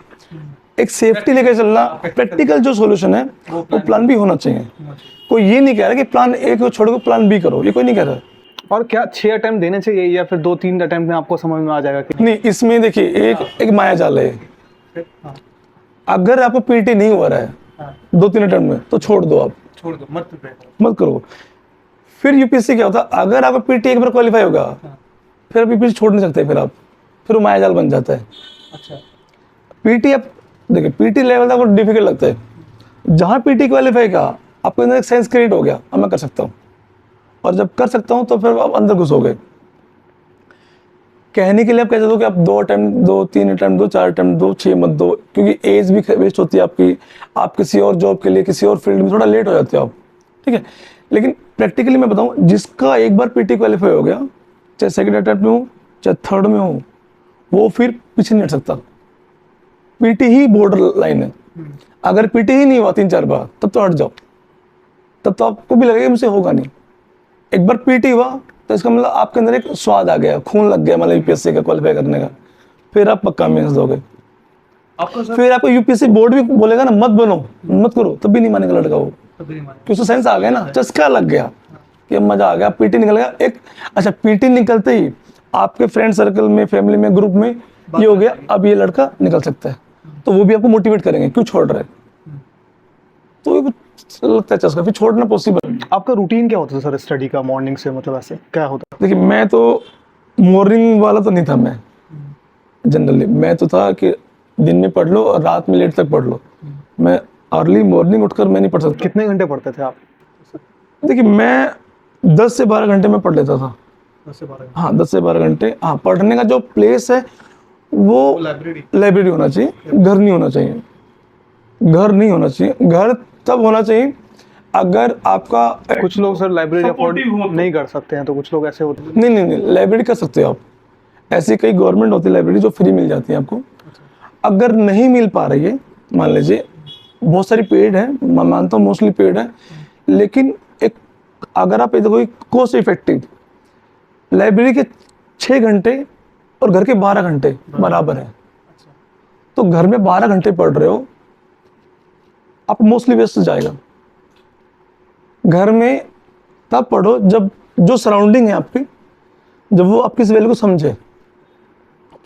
एक सेफ्टी लेकर चलना, प्रैक्टिकल जो सॉल्यूशन है वो प्लान बी होना चाहिए। कोई ये नहीं कह रहा कि प्लान ए को छोड़कर प्लान बी करो, ये कोई नहीं कह रहा। और क्या 6 अटेम्प्ट देने चाहिए या फिर 2-3 अटेम्प्ट में आपको समझ में आ जाएगा कि नहीं? इसमें देखिए एक माया जाल है। अगर आपको पीटी नहीं हो रहा है 2-3 अटेम्प्ट में तो छोड़ दो, आप छोड़ दो, मत करो। फिर यूपीएससी क्या होता है, अगर आपका पीटी एक बार क्वालिफाई होगा फिर आप यूपीएससी छोड़ नहीं सकते, फिर वो माया जाल बन जाता है। अच्छा, पीटी आप देखिए, पीटी लेवल आपको डिफिकल्ट लगता है, जहाँ पीटी क्वालिफाई का आपको अंदर एक सेंस क्रिएट हो गया, अब मैं कर सकता हूँ, और जब कर सकता हूँ तो फिर आप अंदर घुसोगे। कहने के लिए आप कह सकते हो कि आप 2 अटेम्प्ट दो, 3 अटेम्प्ट दो, 4 अटेम्प्ट दो, 6 मत दो, क्योंकि एज भी वेस्ट होती है आपकी। आप किसी और जॉब के लिए, किसी और फील्ड में थोड़ा लेट हो जाते हो आप, ठीक है। लेकिन प्रैक्टिकली मैं बताऊँ, जिसका एक बार पीटी क्वालिफाई हो गया, चाहे सेकंड अटेम्प्ट में हो चाहे थर्ड में हो, वो फिर पीछे नहीं हट सकता। पीटी ही बॉर्डर लाइन है। अगर पीटी ही नहीं हुआ 3-4 बार, तब तो हट जाओ, तब तो आपको भी लगेगा मुझसे होगा नहीं। एक बार पीटी हुआ तो इसका मतलब आपके अंदर एक स्वाद आ गया, खून लग गया, मतलब यूपीएससी का क्वालिफाई करने का, फिर आप पक्का मेहनत दोगे। फिर आपको यूपीएससी बोर्ड भी बोलेगा ना मत बनो, मत करो, तब भी नहीं मानेगा लड़का वो, क्योंकि उसको सेंस आ गया ना, चस्का लग गया कि मजा आ गया। पीटी निकल गया एक, अच्छा पीटी निकलते ही आपके फ्रेंड सर्कल में, फैमिली में, ग्रुप में ये हो गया, अब ये लड़का निकल सकता है, तो वो भी आपको मोटिवेट करेंगे, क्यों छोड़ रहे, तो लगता है चस्का, फिर छोड़ना पॉसिबल। आपका रूटीन क्या होता था सर स्टडी का? मॉर्निंग से मतलब ऐसे क्या होता? देखिए, मैं तो मॉर्निंग वाला तो नहीं था। मैं जनरली मैं तो था कि दिन में पढ़ लो और रात में लेट तक पढ़ लो। मैं अर्ली मॉर्निंग उठकर मैं नहीं पढ़ सकता। कितने घंटे पढ़ते थे आप? देखिए मैं 10 से 12 घंटे में पढ़ लेता था। 10 से 12 हाँ 10 से 12 घंटे। हाँ पढ़ने का जो प्लेस है वो लाइब्रेरी होना चाहिए, घर नहीं होना चाहिए। घर नहीं होना चाहिए। घर तब होना चाहिए अगर आपका कुछ लोग सर लाइब्रेरी अफोर्ड Supportive हो तो। नहीं कर सकते हैं, तो कुछ लोग ऐसे होते हैं। नहीं लाइब्रेरी कर सकते हो आप। ऐसी कई गवर्नमेंट होती है लाइब्रेरी जो फ्री मिल जाती है आपको। अगर नहीं मिल पा रही है, मान लीजिए बहुत सारी पेड है, मैं मानता हूँ मोस्टली पेड है, लेकिन एक अगर आप देखो कॉस्ट इफेक्टिव लाइब्रेरी के 6 घंटे और घर के 12 घंटे बराबर है। तो घर में 12 घंटे पढ़ रहे हो आप, मोस्टली वेस्ट जाएगा। घर में तब पढ़ो जब जो सराउंडिंग है आपकी, जब वो आपकी इस वैल्यू को समझे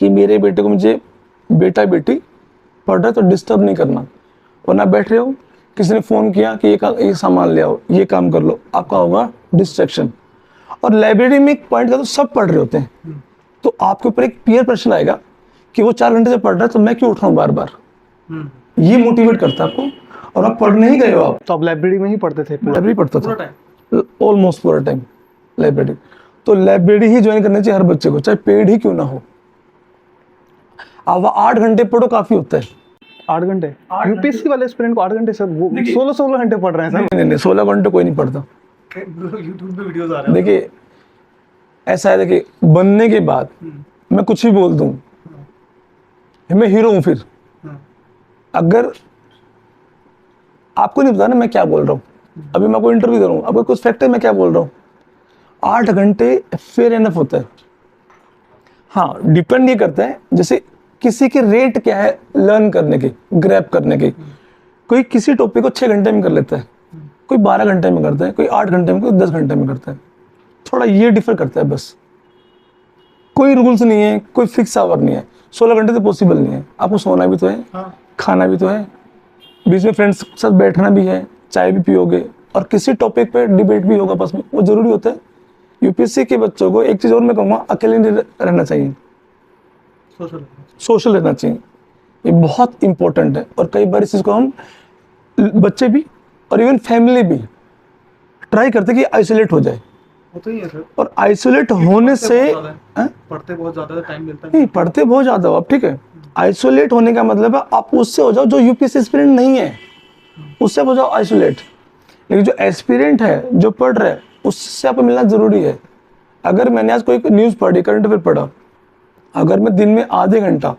कि मेरे बेटे को, मुझे बेटा बेटी पढ़ रहा है तो डिस्टर्ब नहीं करना। वरना बैठ रहे हो, किसी ने फ़ोन किया कि ये सामान ले आओ, ये काम कर लो, आपका होगा डिस्ट्रैक्शन। और लाइब्रेरी में एक पॉइंट का तो सब पढ़ रहे होते हैं, तो आपके ऊपर एक पीयर प्रेशर आएगा कि वो 4 घंटे से पढ़ रहा है तो मैं क्यों उठ रहा हूँ बार बार। ये मोटिवेट करता है आपको, और आप पढ़ने ही गए हो। आप तो आप लाइब्रेरी में ही पढ़ते थे? लाइब्रेरी पढ़ता था ऑलमोस्ट पूरा टाइम लाइब्रेरी। तो लाइब्रेरी ही ज्वाइन करना चाहिए हर बच्चे को, चाहे पेड ही क्यों ना हो। अब 8 घंटे पढ़ो काफी होता है। 8 घंटे? यूपीएससी वाले एस्पिरेंट को 8 घंटे सर? वो 16 घंटे पढ़ रहे हैं सर। नहीं 16 घंटे कोई नहीं पढ़ता। यूट्यूब पे वीडियोस आ रहे हैं। देखिए ऐसा है, देखिए बनने के बाद मैं कुछ भी बोल दूं, मैं हीरो हूं। फिर अगर आपको नहीं पता ना मैं क्या बोल रहा हूँ, अभी मैं कोई इंटरव्यू दे रहा हूँ, अगर कुछ फैक्ट है मैं क्या बोल रहा हूँ, 8 घंटे फेयर एनफ होता है। हाँ डिपेंड ये करता है जैसे किसी के रेट क्या है लर्न करने के, ग्रैब करने के। कोई किसी टॉपिक को 6 घंटे में कर लेता है, कोई 12 घंटे में करता है, कोई 8 घंटे में, कोई 10 घंटे में करता है। थोड़ा ये डिफर करता है बस। कोई रूल्स नहीं है, कोई फिक्स आवर नहीं है। 16 घंटे तो पॉसिबल नहीं है। आपको सोना भी तो है, खाना भी तो है, बीच में फ्रेंड्स के साथ बैठना भी है, चाय भी पियोगे, और किसी टॉपिक पे डिबेट भी होगा आपस में, वो जरूरी होता है। यूपीएससी के बच्चों को एक चीज़ और मैं कहूँगा, अकेले नहीं रहना चाहिए, सोशल रहना चाहिए। ये बहुत इंपॉर्टेंट है। और कई बार इस चीज़ को हम बच्चे भी और इवन फैमिली भी ट्राई करते कि आइसोलेट हो जाए। होता ही है सर। और आइसोलेट होने से पढ़ते बहुत ज़्यादा टाइम मिलता है। नहीं, पढ़ते बहुत ज़्यादा हो आप, ठीक है। आइसोलेट होने का मतलब है आप उससे हो जाओ जो यूपीएससी एस्पिरेंट नहीं है, उससे हो जाओ आइसोलेट। लेकिन जो एस्पिरेंट है, जो पढ़ रहा है, उससे आपको मिलना ज़रूरी है। अगर मैंने आज कोई न्यूज़ पढ़ी, करंट अफेयर पढ़ा, अगर मैं दिन में आधे घंटा,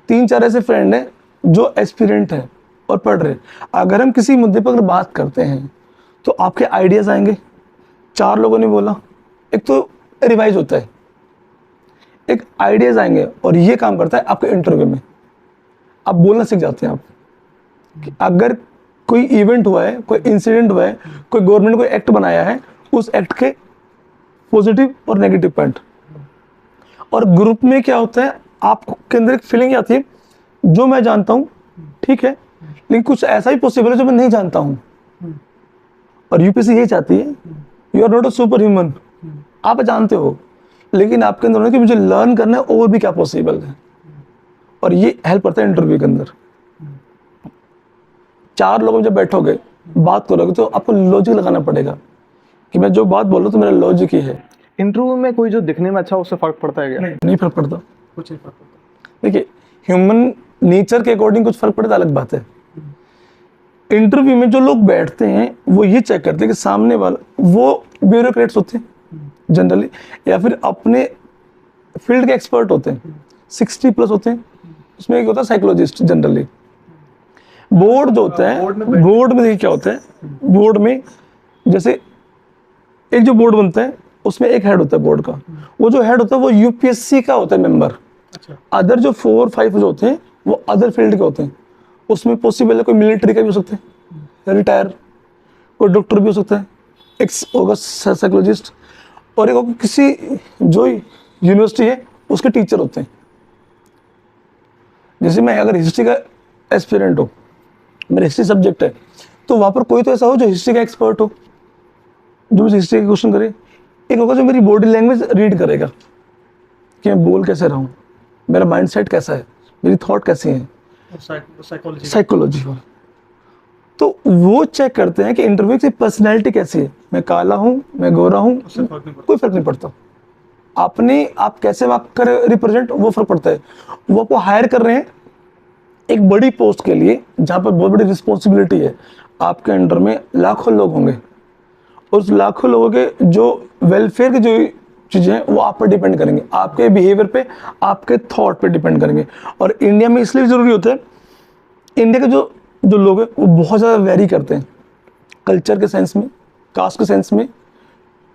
3-4 ऐसे फ्रेंड हैं जो एस्पिरेंट है और पढ़ रहे, अगर हम किसी मुद्दे पर अगर बात करते हैं तो आपके आइडियाज़ आएंगे। 4 लोगों ने बोला, एक तो रिवाइज होता है, एक आइडियाज़ आएंगे, और ये काम करता है आपके इंटरव्यू में। आप बोलना सीख जाते हैं आप कि अगर कोई इवेंट हुआ है, कोई इंसिडेंट हुआ है, कोई गवर्नमेंट कोई एक्ट बनाया है, उस एक्ट के पॉजिटिव और नेगेटिव पॉइंट। और ग्रुप में क्या होता है, आपके अंदर एक फीलिंग आती है जो मैं जानता हूँ, ठीक है, लेकिन कुछ ऐसा भी पॉसिबल है जो मैं नहीं जानता हूँ। और यूपीएससी यही चाहती है, you are not a super human. आप जानते हो, लेकिन आपके अंदर कि मुझे लर्न करना है और भी क्या पॉसिबल है। और ये हेल्प करता है इंटरव्यू के अंदर। 4 लोगों में जब बैठोगे, बात करोगे, तो आपको लॉजिक लगाना पड़ेगा कि मैं जो बात बोल रहा हूँ तो मेरा लॉजिक ही है। इंटरव्यू में कोई जो दिखने में अच्छा, उससे फर्क पड़ता है क्या? नहीं फर्क पड़ता, कुछ नहीं फर्क पड़ता। देखिए ह्यूमन नेचर के अकॉर्डिंग कुछ फर्क पड़ता, अलग बात है। इंटरव्यू में जो लोग बैठते हैं वो ये चेक करते हैं कि सामने वाला, वो ब्यूरोक्रेट्स होते हैं जनरली, या फिर अपने फील्ड के एक्सपर्ट होते हैं, 60+ होते हैं। उसमें एक होता है साइकोलॉजिस्ट जनरली। बोर्ड जो होता है, बोर्ड में देखिए क्या होता है, बोर्ड में जैसे एक जो बोर्ड बनता है उसमें एक हेड होता है बोर्ड का। वो जो हेड होता है वो यूपीएससी का होता है मेंबर। अदर जो 4-5 जो होते हैं वो अदर फील्ड के होते हैं। उसमें पॉसिबल है कोई मिलिट्री का भी हो सकता है, रिटायर, कोई डॉक्टर भी हो सकता है, एक होगा साइकोलॉजिस्ट, और एक होगा किसी जो यूनिवर्सिटी है उसके टीचर होते हैं। जैसे मैं अगर हिस्ट्री का एस्पिरेंट हो, मेरा हिस्ट्री सब्जेक्ट है, तो वहाँ पर कोई तो ऐसा हो जो हिस्ट्री का एक्सपर्ट हो, जो मुझे हिस्ट्री के क्वेश्चन करे। एक होगा जो मेरी बॉडी लैंग्वेज रीड करेगा कि मैं बोल कैसे रहा हूँ, मेरा माइंडसेट कैसा है, मेरी थॉट कैसी है, साइकोलॉजी वाला। तो वो चेक करते हैं कि इंटरव्यू की पर्सनैलिटी कैसी है, मैं काला हूँ, मैं गोरा हूँ, कोई फर्क नहीं पड़ता। आपने आप कैसे वहाँ कर रिप्रेजेंट, वो फर्क पड़ता है। वो आपको हायर कर रहे हैं एक बड़ी पोस्ट के लिए जहाँ पर बहुत बड़ी रिस्पॉन्सिबिलिटी है। आपके अंडर में लाखों लोग होंगे, उस लाखों लोगों के जो वेलफेयर की जो चीज़ें हैं वो आप पर डिपेंड करेंगे, आपके बिहेवियर पे, आपके थॉट पे डिपेंड करेंगे। और इंडिया में इसलिए ज़रूरी होता है, इंडिया के जो जो लोग हैं वो बहुत ज़्यादा वेरी करते हैं, कल्चर के सेंस में, कास्ट के सेंस में,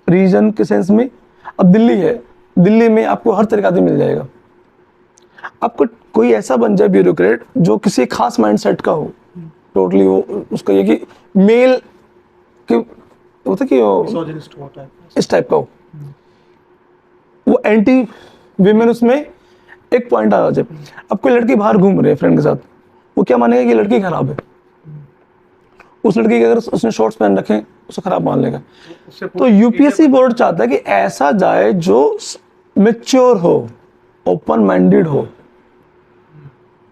रीजन के सेंस में। अब दिल्ली है, दिल्ली में आपको हर तरह का आदमी मिल जाएगा। आपको कोई ऐसा बन जाए ब्यूरोक्रेट जो किसी खास माइंडसेट का हो, टोटली वो उसका ये कि मेल के होता कि वो इस टाइप का हो, वो एंटी विमेन, उसमें एक पॉइंट आ जाए। अब कोई लड़की बाहर घूम रही है फ्रेंड के साथ, वो क्या मानेगा कि लड़की खराब है। उस लड़की के अगर उसने शॉर्ट्स पहन रखे उसे खराब मान लेगा। तो यूपीएससी बोर्ड चाहता है कि ऐसा जाए जो मैच्योर हो, ओपन माइंडेड हो,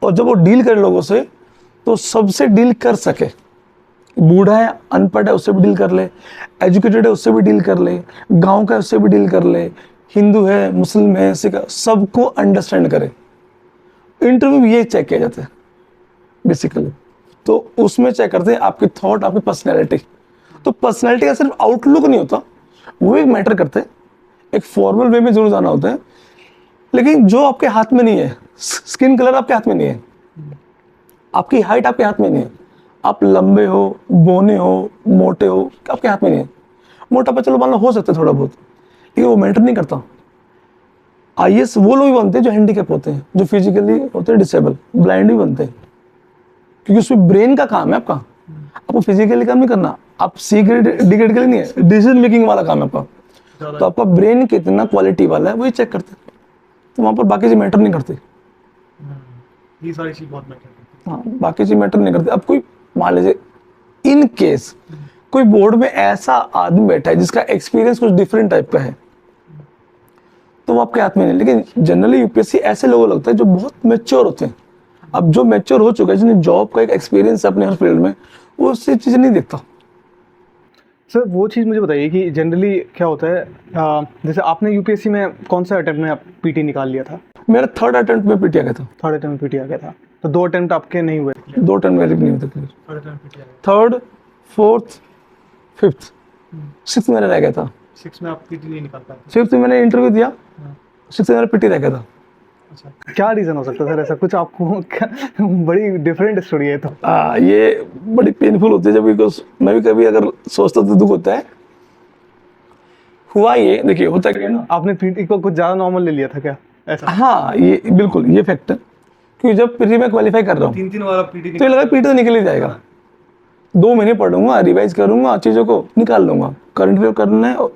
और जब वो डील करे लोगों से तो सबसे डील कर सके। बूढ़ा है, अनपढ़ है, उससे भी डील कर ले, एजुकेटेड है, उससे भी डील कर ले, गांव का है, उससे भी डील कर ले, हिंदू है, मुस्लिम है, सिख है, सबको अंडरस्टैंड करे। इंटरव्यू ये चेक किया जाता है बेसिकली। तो उसमें चेक करते हैं आपकी थॉट, आपकी पर्सनैलिटी। तो पर्सनैलिटी का सिर्फ आउटलुक नहीं होता, वो एक मैटर करते हैं। एक फॉर्मल वे में जरूर जाना होता है, लेकिन जो आपके हाथ में नहीं है, स्किन कलर आपके हाथ में नहीं है, आपकी हाइट आपके हाथ में नहीं है, आप लंबे हो, बौने हो, मोटे हो, आपके हाथ में नहीं है। मोटापा चलो मान लो हो सकता है थोड़ा बहुत, लेकिन वो मैटर नहीं करता। आईएएस वो लोग भी बनते हैं जो हैंडीकैप होते हैं, जो फिजिकली होते हैं डिसेबल, ब्लाइंड भी बनते हैं, क्योंकि उसमें ब्रेन का काम है आपका। आपको फिजिकली काम नहीं करना, आप सी ग्रेड डी ग्रेड के लिए नहीं है, डिसीजन मेकिंग वाला काम है आपका। तो आपका ब्रेन कितना क्वालिटी वाला है वही चेक करते हैं। तो वहाँ पर बाकी चीज मैटर नहीं करती। ये सारी चीज बहुत मैटर करती है। हाँ, बाकी चीज मैटर नहीं करती। अब कोई मान लीजिए इन केस कोई बोर्ड में ऐसा आदमी बैठा है जिसका एक्सपीरियंस कुछ डिफरेंट टाइप का है, तो वो आपके हाथ में नहीं। लेकिन जनरली यूपीएससी ऐसे लोगों लगता है जो बहुत मैच्योर होते हैं। अब जो मैच्योर हो चुका है, जिन्हें जॉब का एक एक्सपीरियंस है अपने हर फील्ड में, वो उससे चीज़ें नहीं देखता। सर वो चीज़ मुझे बताइए कि जनरली क्या होता है, जैसे आपने यूपीएससी में कौन सा अटेम्प्ट में आप पीटी निकाल लिया था? मेरा थर्ड अटेम्प्ट में पीटी आ गया था। थर्ड अटेम्प्ट में पीटी आ गया था, तो 2 अटेम्प्ट आपके नहीं हुए? 2 अटेम्प्ट मेरे भी नहीं हुए थे। थर्ड, फोर्थ, फिफ्थ, सिक्स मेरा रह गया था। 6 में आप पीटी नहीं निकाल पाए? फिफ्थ में मैंने इंटरव्यू दिया, 6 में मेरा पीटी रह गया था। अच्छा, क्या रीज़न हो सकता है सर ऐसा कुछ आपको? बड़ी डिफरेंट स्टोरी है। तो ये बड़ी पेनफुल होती है जब, बिकॉज मैं भी कभी अगर सोचता तो दुख होता है। हुआ ये, देखिए होता क्या ना, आपने पीटी को कुछ ज़्यादा नॉर्मल ले लिया था क्या ऐसा? हाँ ये बिल्कुल ये फैक्ट है, क्योंकि जब पीटी में क्वालिफाई कर रहा हूँ 3 बार पीटी तो ये लगा पीटी तो निकल ही जाएगा। 2 महीने पढ़ूंगा, रिवाइज करूंगा, चीज़ों को निकाल लूंगा, करंट अफेयर करना है।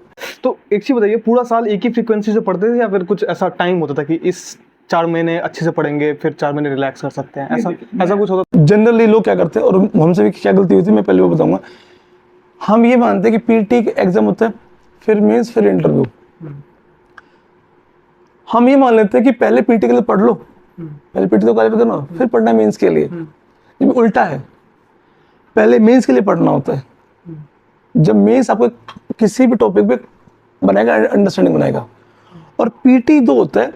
तो एक चीज़ बताइए, पूरा साल एक ही फ्रीक्वेंसी से पढ़ते थे या फिर कुछ ऐसा टाइम होता था कि इस 4 महीने अच्छे से पढ़ेंगे फिर 4 महीने रिलैक्स कर सकते हैं, ऐसा कुछ होता? जनरली लोग क्या करते हैं, और हमसे भी क्या गलती हुई थी मैं पहले वो बताऊंगा। हम ये मानते हैं कि पीटी एग्जाम होता है, फिर मेंस, फिर इंटरव्यू। हम ये मान लेते हैं कि पहले पीटी के लिए पढ़ लो, पहले पीटी तो क्वालिफाई करना, फिर पढ़ना मेंस के लिए। ये उल्टा है, पहले मेंस के लिए पढ़ना होता है। जब मेंस आपको किसी भी टॉपिक पे बनाएगा, अंडरस्टैंडिंग बनाएगा, और पीटी 2 होता है,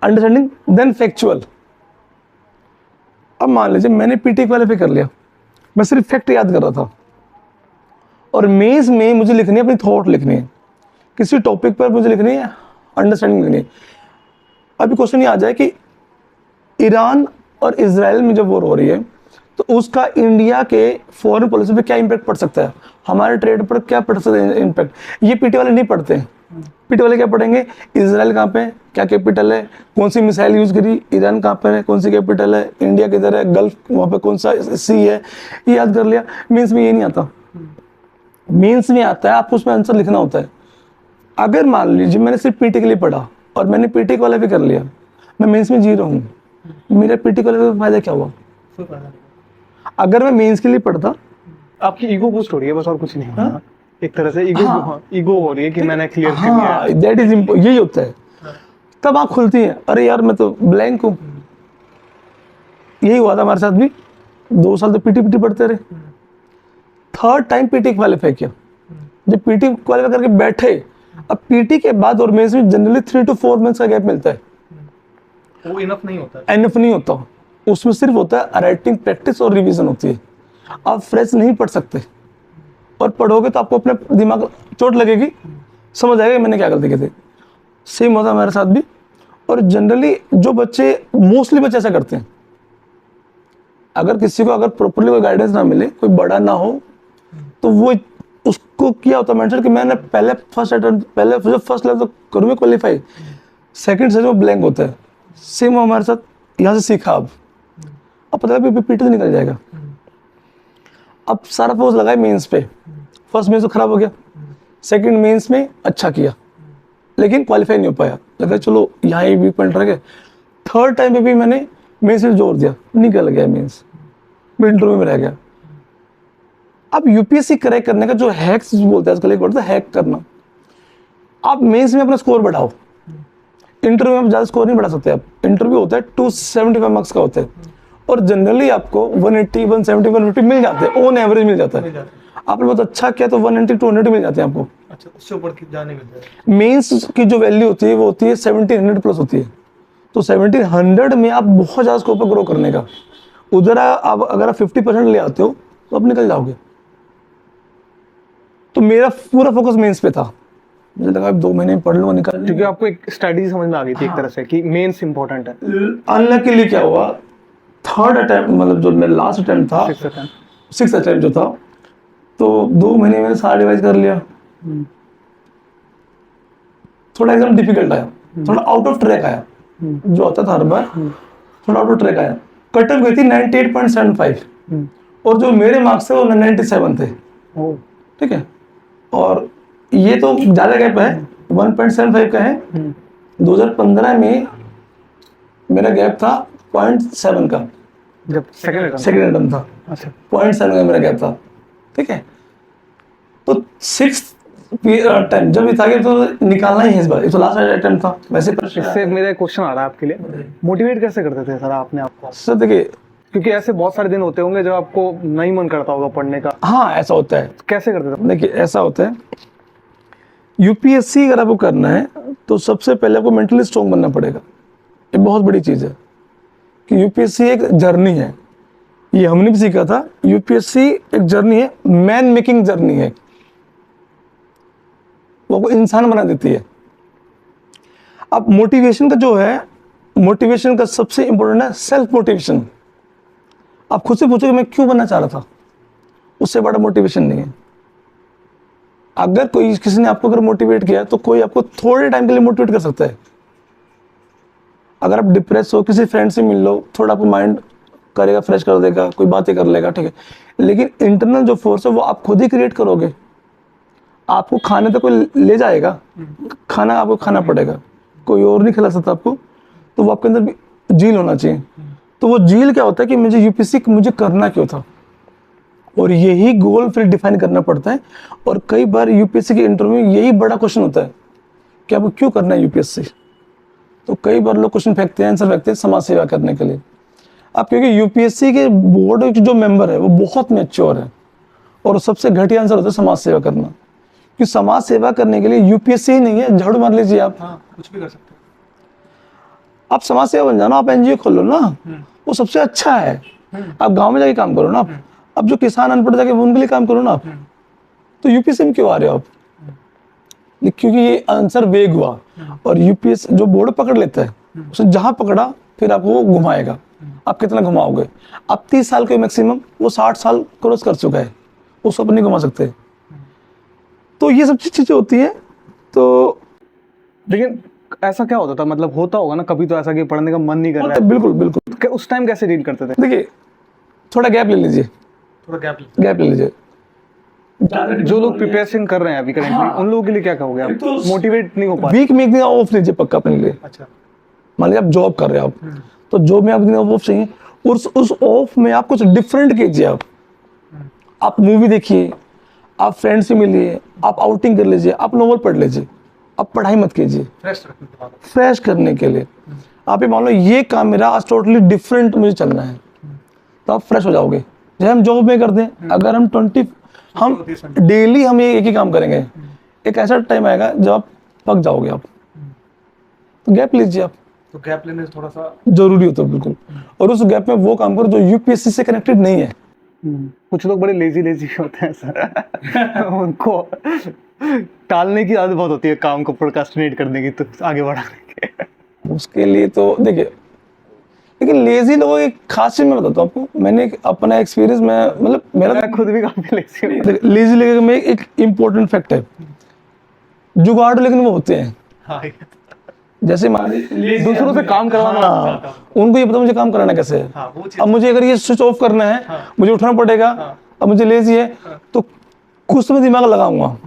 अंडरस्टैंडिंग देन फैक्चुअल। अब मान लीजिए मैंने पीटी क्वालिफाई कर लिया, मैं सिर्फ फैक्ट याद कर रहा था, और मेंस में मुझे लिखनी है अपनी थॉट लिखनी है, किसी टॉपिक पर मुझे लिखनी है, अंडरस्टैंडिंग लिखनी है। अभी क्वेश्चन ये आ जाए कि ईरान और इजराइल में जब वॉर हो रही है तो उसका इंडिया के फॉरेन पॉलिसी पे क्या इम्पैक्ट पड़ सकता है, हमारे ट्रेड पर क्या पड़ सकता है इम्पैक्ट। ये पीटी वाले नहीं पढ़ते हैं। पीटी वाले क्या पढ़ेंगे, इजराइल कहाँ पे है, क्या कैपिटल है, कौन सी मिसाइल यूज करी, ईरान कहाँ पर है, कौन सी कैपिटल है, इंडिया किधर है, गल्फ वहाँ पे कौन सा सी है, ये याद कर लिया। मीन्स में ये नहीं आता, मीन्स में आता है आपको उसमें आंसर लिखना होता है। अगर मान लीजिए मैंने सिर्फ पीटी के लिए पढ़ा और मैंने पीटी क्वालिफाई कर लिया, मैं मेंस में 0 हूँ, मेरा पीटी क्वालिफाई का फायदा क्या हुआ? अगर मैं मेंस के लिए पढ़ता, आपकी ईगो बूस्ट हो रही है बस, और कुछ नहीं है। एक तरह से ईगो हो रही है कि मैंने क्लियर कर लिया। दैट इज यही होता है। तब आँख खुलती है, अरे यार मैं तो ब्लैंक हूँ। यही हुआ था हमारे साथ भी, 2 साल तो पीटी पढ़ते रहे, थर्ड टाइम पीटी क्वालिफाई किया। जब पीटी क्वालिफाई करके बैठे, अब पीटी के बाद और मेंस में जनरली 3 to 4 मंथ्स का गैप मिलता है। वो इनफ नहीं होता है। इनफ नहीं होता, उसमें सिर्फ होता है राइटिंग प्रैक्टिस और रिवीजन होती है। आप फ्रेश नहीं पढ़ सकते, और पढ़ोगे तो आपको अपने दिमाग चोट लगेगी, समझ आएगा मैंने क्या गलती की थी। सेम होता है हमारे साथ भी। और जनरली जो बच्चे, मोस्टली बच्चे ऐसा करते हैं, अगर किसी को अगर प्रॉपरली कोई गाइडेंस ना मिले, कोई बड़ा ना हो, तो वो उसको क्या होता है मेंशन कि मैंने पहले फर्स्ट लेवल तो करूँगा क्वालिफाई, सेकंड स्टेज में ब्लैंक होता है। सेम हमारे साथ यहाँ से सीखा। अब पता है पीटी तो निकल जाएगा। अब सारा फोर्स लगाए मेंस पे। फर्स्ट मेंस तो खराब हो गया, सेकंड मेंस में अच्छा किया लेकिन क्वालिफाई नहीं हो पाया, लगा चलो यहाँ ही वीक पॉइंट रह गए। थर्ड टाइम पे भी मैंने मेंस में जोर दिया, निकल गया मेंस, मैं इंटरव्यू में रह गया। अब यूपीएससी क्रैक करने का जो हैक्स बोलते हैं आजकल, एक वर्ड था हैक करना। आप मेंस में अपना स्कोर बढ़ाओ, इंटरव्यू में ज़्यादा स्कोर नहीं बढ़ा सकते आप। इंटरव्यू होता है 275 मार्क्स का होता है, और जनरली आपको 180, 170, 150 मिल जाते हैं, ऑन एवरेज मिल जाता है। आपने बहुत अच्छा किया तो 190, 200 मिल जाते हैं आपको। अच्छा, उससे ऊपर जाने मिलता है। मेंस की जो वैल्यू होती है वो होती है 1700 प्लस होती है। तो 1700 में आप बहुत ज़्यादा स्कोप है ग्रो करने का। उधर आप अगर आप 50% ले आते हो तो आप निकल जाओगे। तो मेरा पूरा फोकस मेंस पे था। मुझे लगा 2 महीने में पढ़ लूँगा, निकल। क्योंकि आपको एक स्ट्रेटजी समझ में आ गई थी एक तरह से कि मेंस इंपॉर्टेंट है। अनलकीली क्या हुआ, थर्ड अटेम्प्ट, मतलब जो मेरा लास्ट अटेम्प्ट था, 6th अटेम्प्ट जो था, तो 2 महीने मैंने सारा रिवाइज कर लिया। थोड़ा एग्जाम डिफिकल्ट आया, थोड़ा आउट ऑफ ट्रैक आया, जो होता था हर बार, थोड़ा आउट ऑफ ट्रैक आया। कट ऑफ गई थी 98.75, और जो मेरे मार्क्स थे वो 97 थे। ठीक है, और ये तो ज़्यादा गैप है, 1.75 का है। 2015 में मेरा गैप था 0.7 का, जब सेकंड अटेम्प्ट था। अच्छा, 0.7 का मेरा गैप था। ठीक है, तो 6th टाइम जब ये था कि तो निकालना ही है इस बार, ये तो लास्ट अटेम्प्ट था। वैसे इससे मेरा क्वेश्चन आ रहा है आपके लिए, मोटिवेट कैसे करते थे सर आपने आपको? सर देखिए, क्योंकि ऐसे बहुत सारे दिन होते होंगे जब आपको नहीं मन करता होगा पढ़ने का। हाँ ऐसा होता है। कैसे करते थे? देखिए ऐसा होता है, यूपीएससी अगर आपको करना है तो सबसे पहले आपको मेंटली स्ट्रॉन्ग बनना पड़ेगा। ये बहुत बड़ी चीज़ है कि यूपीएससी एक जर्नी है। ये हमने भी सीखा था, यूपीएससी एक जर्नी है, मैन मेकिंग जर्नी है। वो आपको इंसान बना देती है। अब मोटिवेशन का जो है, मोटिवेशन का सबसे इंपॉर्टेंट है सेल्फ मोटिवेशन। आप खुद से पूछोगे मैं क्यों बनना चाह रहा था, उससे बड़ा मोटिवेशन नहीं है। अगर कोई किसी ने आपको अगर मोटिवेट किया तो कोई आपको थोड़े टाइम के लिए मोटिवेट कर सकता है। अगर आप डिप्रेस हो, किसी फ्रेंड से मिल लो, थोड़ा आपको माइंड करेगा, फ्रेश कर देगा, कोई बातें कर लेगा, ठीक है। लेकिन इंटरनल जो फोर्स है वो आप खुद ही क्रिएट करोगे। आपको खाने तो कोई ले जाएगा, खाना आपको खाना पड़ेगा, कोई और नहीं खिला सकता आपको। तो वो आपके अंदर भी जील होना चाहिए। तो वो जील क्या होता है कि मुझे यूपीएससी मुझे करना क्यों था, और यही गोल फिर डिफाइन करना पड़ता है। और कई बार यूपीएससी के इंटरव्यू में यही बड़ा क्वेश्चन होता है कि आपको क्यों करना है यूपीएससी। तो कई बार लोग क्वेश्चन फेंकते हैं, आंसर फेंकते हैं समाज सेवा करने के लिए। अब क्योंकि यूपीएससी के बोर्ड के जो मेंबर है वो बहुत मैच्योर है, और सबसे घटिया आंसर होता है समाज सेवा करना। कि समाज सेवा करने के लिए यूपीएससी ही नहीं है, झाड़ू मार लीजिए आप। हाँ, कुछ भी कर सकते हैं आप, समाज सेवा बन जाना, आप एनजीओ खोल लो ना, वो सबसे अच्छा है। आप गांव में जाके काम करो ना। अब जो किसान अनपढ़ जाके उनके लिए काम करो ना आप। तो यूपीएससी में क्यों आ रहे हो आप? क्योंकि ये आंसर वेग हुआ, और यूपीएससी जो बोर्ड पकड़ लेता है, उसे जहां पकड़ा फिर आपको वो घुमाएगा। आप कितना घुमाओगे? आप 30 साल के मैक्सिमम, वो 60 साल क्रॉस कर चुका है, उसको अपने घुमा सकते हैं। तो ये सब चीजें होती हैं। तो लेकिन ऐसा क्या होता था, मतलब होता होगा ना कभी तो ऐसा कि पढ़ने का मन नहीं कर रहा है? बिल्कुल बिल्कुल। उस टाइम कैसे डील करते थे? देखिए थोड़ा गैप ले लीजिए, गैप ले लीजिए। जो लोग प्रिपरेशन कर रहे हैं अभी करेंटली, उन लोगों के लिए क्या कहोगे आप? मोटिवेट नहीं हो पा वीक में एक दिन ऑफ लीजिए पक्का अपने लिए। अच्छा, मान लीजिए आप जॉब कर रहे हो, आप तो जॉब में आप दिन ऑफ चाहिए, उस ऑफ में आप कुछ डिफरेंट कीजिए। आप मूवी देखिए, आप फ्रेंड से मिलिए, आप आउटिंग कर लीजिए, आप नॉवल पढ़ लीजिए। आप पढ़ाई मत कीजिए, फ्रेश करने के लिए। आप ये मान लो ये काम मेरा आज टोटली डिफरेंट मुझे चलना है, तो आप फ्रेश हो जाओगे। जैसे हम जॉब में करते हैं, अगर हम हम डेली हम ये एक ही काम करेंगे, एक ऐसा टाइम आएगा जब आप पक जाओगे आप, तो गैप लीजिए आप, तो गैप लेने से थोड़ा सा जरूरी होता है बिल्कुल। और उस गैप में वो काम करो जो यूपीएससी से कनेक्टेड नहीं है। कुछ लोग बड़े लेजी होते हैं सर उनको टालने की आदत बहुत होती है, काम को प्रोक्रास्टिनेट करने की, तो आगे बढ़ाने के। उसके लिए तो देखिए, लेकिन लेजी लोगों की खासियत मैं बताता हूँ आपको, मैंने अपना एक्सपीरियंस में मतलब मेरा मैं खुद भी काफी लेजी हूँ। लेजी लेके में एक इम्पोर्टेंट फैक्ट है, जुगाड़ लेकिन वो होते हैं। हाँ, जैसे मान लीजिए दूसरों से काम करवाना चाहता हूँ। उनको ये पता मुझे काम कराना कैसे है। हाँ, वो चीज़। अब मुझे अगर ये स्विच ऑफ करना है, मुझे उठना पड़ेगा। अब मुझे लेजी है तो कुछ तो मैं दिमाग लगाऊंगा,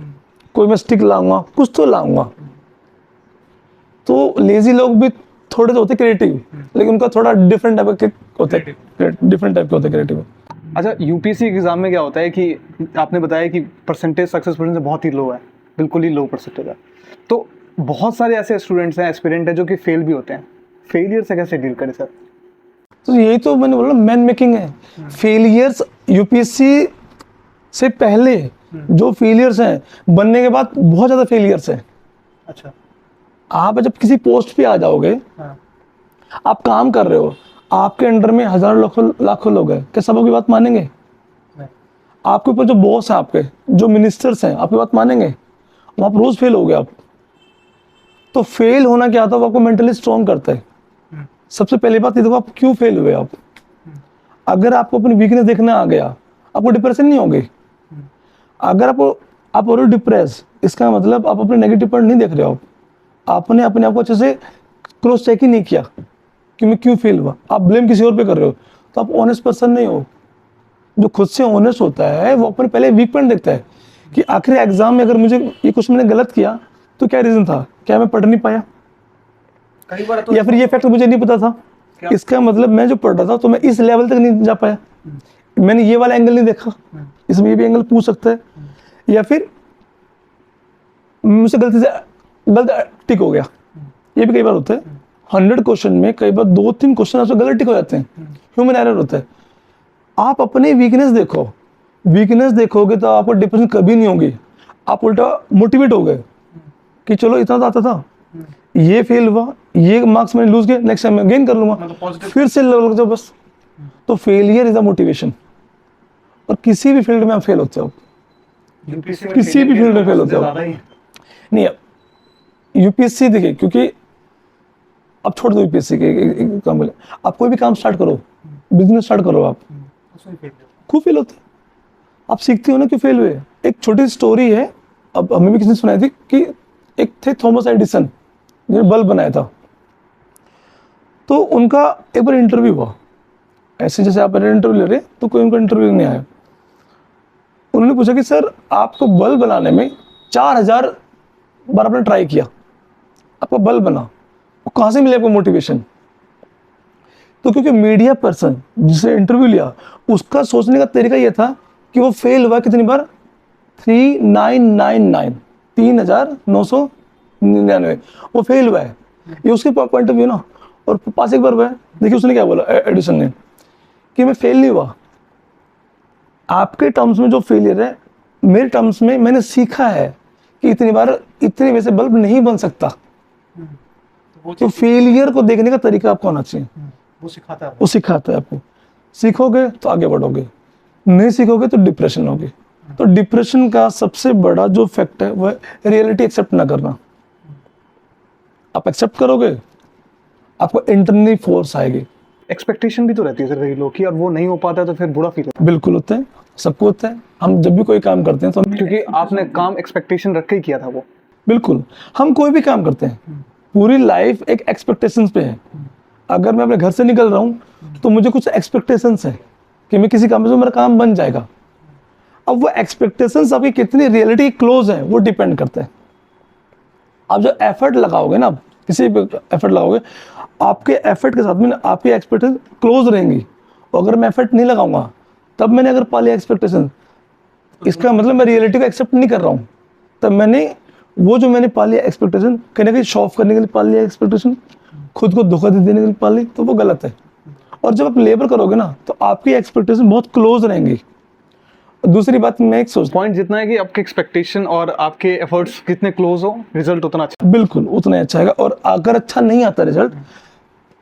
कोई मैं स्टिक लाऊंगा, कुछ तो लाऊंगा। तो लेजी लोग भी थोड़े तो होते क्रिएटिव, लेकिन उनका थोड़ा डिफरेंट टाइप के होते हैं, डिफरेंट टाइप के होते हैं क्रिएटिव। अच्छा, यूपीएससी एग्जाम में क्या होता है कि आपने बताया कि परसेंटेज, सक्सेस परसेंटेज बहुत ही लो है, बिल्कुल ही लो परसेंटेज है। तो बहुत सारे ऐसे स्टूडेंट्स हैं, एस्पिरेंट हैं जो कि फेल भी होते हैं। फेलियर से कैसे डील करें सर? तो यही तो मैंने बोला मैन मेकिंग है। फेलियर्स यूपीएससी से पहले जो फेलियर्स हैं, बनने के बाद बहुत ज़्यादा फेलियर्स हैं। अच्छा। आप जब किसी पोस्ट पे आ जाओगे, हाँ। आप काम कर रहे हो, आपके अंडर में हजारों लाखों लोग हैं, क्या सब आपकी बात मानेंगे? नहीं। आपके ऊपर जो बॉस हैं, आपके जो मिनिस्टर्स हैं, आपकी बात मानेंगे? आप रोज फेल हो गए आप। तो फेल होना क्या था, वो आपको मेंटली स्ट्रॉन्ग करता है। सबसे पहली बात ये देखो, आप क्यों फेल हुए आप। अगर आपको अपनी वीकनेस देखना आ गया, आपको डिप्रेशन नहीं होगी। अगर आप और डिप्रेस, इसका मतलब आप अपने नेगेटिव पॉइंट नहीं देख रहे हो। आपने अपने आप को अच्छे से क्रॉस चेक ही नहीं किया कि मैं क्यों फेल हुआ, आप ब्लेम किसी और पे कर रहे हो, तो आप ऑनेस्ट पर्सन नहीं हो। जो खुद से ऑनेस्ट होता है वो अपने पहले वीक पॉइंट देखता है कि आखिर एग्जाम में अगर मुझे ये कुछ मैंने गलत किया तो क्या रीजन था, क्या मैं पढ़ नहीं पाया, कई बार तो या फिर ये फैक्ट मुझे नहीं पता था। इसका मतलब मैं जो पढ़ रहा था तो मैं इस लेवल तक नहीं जा पाया, मैंने ये वाला एंगल नहीं देखा, इसमें ये भी एंगल पूछ सकता है। या फिर मुझसे गलती से गलत टिक हो गया, ये भी कई बार होता है। 100 क्वेश्चन में कई बार 2-3 क्वेश्चन आपसे गलत टिक हो जाते हैं, ह्यूमन एरर होता है। आप अपनी वीकनेस देखो, वीकनेस देखोगे तो आपको डिप्रेशन कभी नहीं होगी। आप उल्टा मोटिवेट हो गए कि चलो इतना तो आता था, ये फेल हुआ, ये मार्क्स मैंने लूज किए, नेक्स्ट टाइम मैं गेन कर लूंगा, फिर से लग जाओ बस। तो फेलियर इज अ मोटिवेशन। और किसी भी फील्ड में आप फेल होते हो, किसी भी फील्ड में फेल होते हो नहीं। यूपीएससी देखिए, क्योंकि अब छोड़ दो यूपीएससी के काम बोले, आप कोई भी काम स्टार्ट करो, बिजनेस स्टार्ट करो, आप खूब फेल होते हैं। आप सीखते हो ना क्यों फेल हुए। एक छोटी स्टोरी है, अब हमें भी किसी ने सुनाई थी कि एक थे थॉमस एडिसन, जिन्होंने बल्ब बनाया था। तो उनका एक बार इंटरव्यू हुआ, ऐसे जैसे आप इंटरव्यू ले रहे, तो कोई उनका इंटरव्यू नहीं आया। उन्होंने पूछा कि सर आपको बल्ब बनाने में 4000 बार आपने ट्राई किया, आपका बल्ब बना, वो कहाँ से मिले आपको मोटिवेशन? तो क्योंकि मीडिया पर्सन जिसे इंटरव्यू लिया, उसका सोचने का तरीका ये था कि वो फेल हुआ कितनी बार, 3999 वो फेल हुआ है, ये उसके पॉइंट ऑफ व्यू ना। और पास एक बार हुआ है, देखिए उसने क्या बोला एडिसन ने, कि मैं फेल नहीं हुआ। आपके टर्म्स में जो फेलियर है, मेरे टर्म्स में मैंने सीखा है कि इतनी बार इतने वैसे बल्ब नहीं बन सकता। तो फेलियर को देखने का तरीका आपको होना चाहिए, वो सिखाता है आपको। सीखोगे तो आगे बढ़ोगे, नहीं सीखोगे तो डिप्रेशन होगी। तो डिप्रेशन का सबसे बड़ा जो फैक्ट है वो रियलिटी एक्सेप्ट ना करना। आप एक्सेप्ट करोगे, आपको इंटरनली फोर्स आएगी। एक्सपेक्टेशन भी तो रहती है सर कई लोग की, और वो नहीं हो पाता है तो फिर बुरा फील होता बिल्कुल होता है, सबको होता है। हम जब भी कोई काम करते हैं तो है, क्योंकि आपने काम एक्सपेक्टेशन रख के ही किया था वो। बिल्कुल, हम कोई भी काम करते हैं, पूरी लाइफ एक एक्सपेक्टेशंस पे है। अगर मैं अपने घर से निकल रहा हूँ तो मुझे कुछ एक्सपेक्टेशंस है कि मैं किसी काम से मेरा काम बन जाएगा। अब वो एक्सपेक्टेशंस आपकी कितनी रियलिटी क्लोज है वो डिपेंड करता है। आप जो एफर्ट लगाओगे ना, किसी भी एफर्ट लगाओगे, आपके एफर्ट के साथ में आपकी एक्सपेक्टेशन क्लोज रहेंगी। और अगर मैं एफर्ट नहीं लगाऊंगा, तब मैंने अगर पाली एक्सपेक्टेशन, इसका मतलब मैं रियलिटी को एक्सेप्ट नहीं कर रहा हूँ, तब मैंने वो जो मैंने पाली एक्सपेक्टेशन, कहीं ना कहीं शो ऑफ करने के लिए पाली एक्सपेक्टेशन, खुद को धोखा देने के लिए पाली, तो वो गलत है। और जब आप लेबर करोगे ना, तो आपकी एक्सपेक्टेशन बहुत क्लोज रहेंगी। दूसरी बात मैं एक सोच, पॉइंट जितना है कि आपके एक्सपेक्टेशन और आपके एफर्ट्स कितने क्लोज हो, रिजल्ट उतना अच्छा। बिल्कुल उतना ही अच्छा आएगा। और अगर अच्छा नहीं आता रिजल्ट,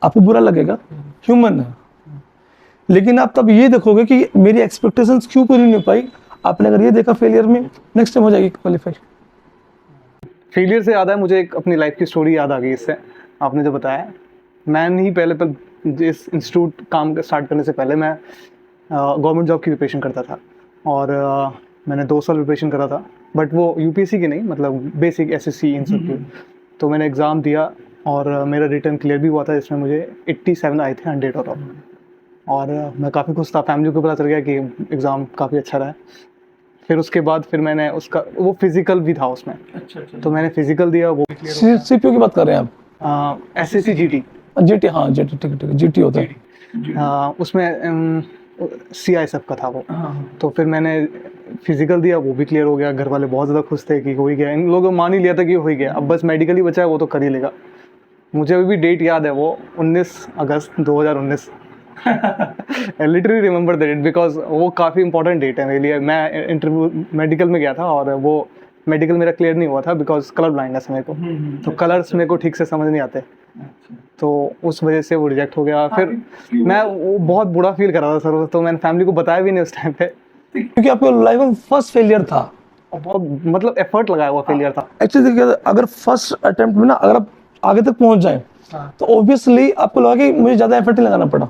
आपको बुरा लगेगा, ह्यूमन है। लेकिन आप तब ये देखोगे कि मेरी एक्सपेक्टेशंस क्यों पूरी नहीं हो पाई। आपने अगर ये देखा फेलियर में, नेक्स्ट टाइम हो जाएगी क्वालिफाई। फेलियर से याद है मुझे एक अपनी लाइफ की स्टोरी याद आ गई इससे, आपने जो बताया। मैंने ही पहले पर इस इंस्टीट्यूट काम स्टार्ट करने से पहले मैं गवर्नमेंट जॉब की प्रिपरेशन करता था, और मैंने 2 साल प्रिपरेशन करा था, बट वो यूपीएससी की नहीं, मतलब बेसिक एसएससी इन सब की। तो मैंने एग्ज़ाम दिया और मेरा रिटर्न क्लियर भी हुआ था, जिसमें मुझे 87 आए थे 100 आउट ऑफ। और मैं काफ़ी खुश था, फैमिली को पता चल गया कि एग्ज़ाम काफ़ी अच्छा रहा है। फिर उसके बाद फिर मैंने उसका वो फिज़िकल भी था उसमें। अच्छा। तो मैंने फिज़िकल दिया, वो भी क्लियर हो सीपीयू की बात कर रहे हैं गया। एसएससी जीटी, जीटी, हाँ जीटी, ठीक है, जीटी होता है। उसमें सीआईएसएफ का था वो। तो फिर मैंने फिजिकल दिया, वो भी क्लियर हो गया। घर वाले बहुत ज़्यादा खुश थे कि हो ही गया, इन लोगों मान ही लिया था कि हो ही गया, अब बस मेडिकल ही बचा है, वो तो कर ही लेगा। मुझे अभी भी डेट याद है, वो 19 अगस्त 2019। I literally remember the date because वो काफ़ी इंपॉर्टेंट डेट है मेरे लिए। मैं इंटरव्यू मेडिकल में गया था और वो मेडिकल मेरा क्लियर नहीं हुआ था बिकॉज कलर ब्लाइंडनेस है मेरे को, तो कलर्स मेरे को ठीक से समझ नहीं आते, तो उस वजह से वो रिजेक्ट हो गया। फिर मैं वो बहुत बुरा फील कर रहा था सर, तो मैंने फैमिली को बताया भी नहीं उस टाइम पे, क्योंकि आपको लाइफ में फर्स्ट फेलियर था, और बहुत मतलब एफर्ट लगाया हुआ फेलियर था। एक्चुअली देखिए, अगर फर्स्ट अटेम्प्ट में ना अगर आप आगे तक पहुंच जाएं, तो ऑब्वियसली आपको लगा कि मुझे ज़्यादा एफर्ट नहीं लगाना पड़ा,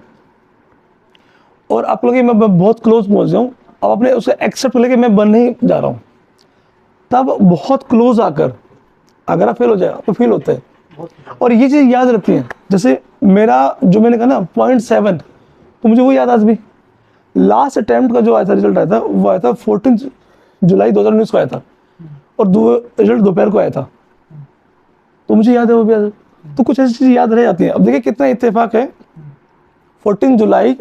और आपको लगा कि मैं बहुत क्लोज पहुंच जाऊँ। अब आपने उसे एक्सेप्ट कर लिया कि मैं बनने ही जा रहा हूँ, तब बहुत क्लोज आकर अगर आप फेल हो जाए, आपको फील होता है। और ये चीज़ याद रहती है, जैसे मेरा जो मैंने कहा ना 0.7, तो मुझे वो याद आज भी। लास्ट अटेम्प्ट का जो आया था, रिजल्ट आया था, वो आया था 14 जुलाई 2019 को आया था, और रिजल्ट दोपहर को आया था, तो मुझे याद है वो भी याद। तो कुछ ऐसी चीज़ याद रह जाती है। अब देखिए कितना इत्तेफाक है, 14 जुलाई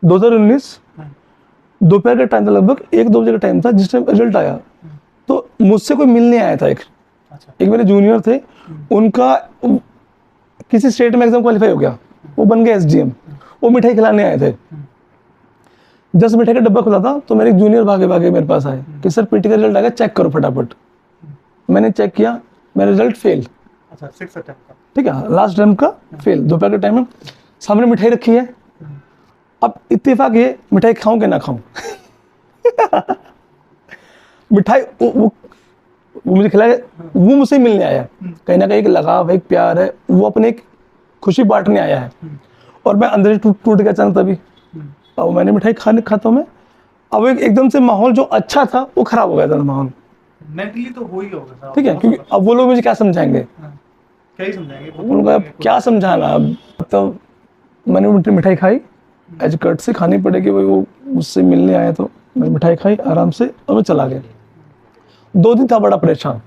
2019 दोपहर का टाइम था, लगभग 1-2 बजे का टाइम था जिस टाइम रिजल्ट आया। तो मुझसे कोई मिलने आया था, एक मेरे जूनियर थे, उनका किसी स्टेट में एग्जाम क्वालिफाई हो गया, वो बन गए एसडीएम, वो मिठाई खिलाने आए थे। जस्ट मिठाई का डब्बा खुला था तो मेरे एक जूनियर भागे भागे मेरे पास आए कि सर पीटी का रिजल्ट आ गया, चेक करो फटाफट। मैंने चेक किया, मेरा रिजल्ट फेल। अच्छा, 6 अटेम्प्ट का, ठीक है, लास्ट अटेम्प्ट का फेल। दोपहर के टाइम में सामने मिठाई रखी है, अब इत्तेफाक ये मिठाई खाऊं कि ना खाऊं। मिठाई वो मुझे खिलाया, वो मुझसे मिलने आया, कहीं ना कहीं एक लगाव है, एक प्यार है, वो अपने एक खुशी बांटने आया है। और मैं अंदर से टूट गया अचानक तभी। अब मैंने मिठाई खाता हूँ मैं, अब एकदम से माहौल जो अच्छा था वो खराब हो गया था माहौल। मेंटली तो हो ही होगा, ठीक है, क्योंकि अब वो लोग मुझे क्या समझाएंगे, क्या ही समझाएंगे, उनका क्या समझाना। अब तो मैंने मिठाई खाई, एज कट से खानी पड़ेगी, वो मुझसे मिलने आया, तो मैंने मिठाई खाई आराम से और मैं चला गया। 2 दिन था बड़ा परेशान,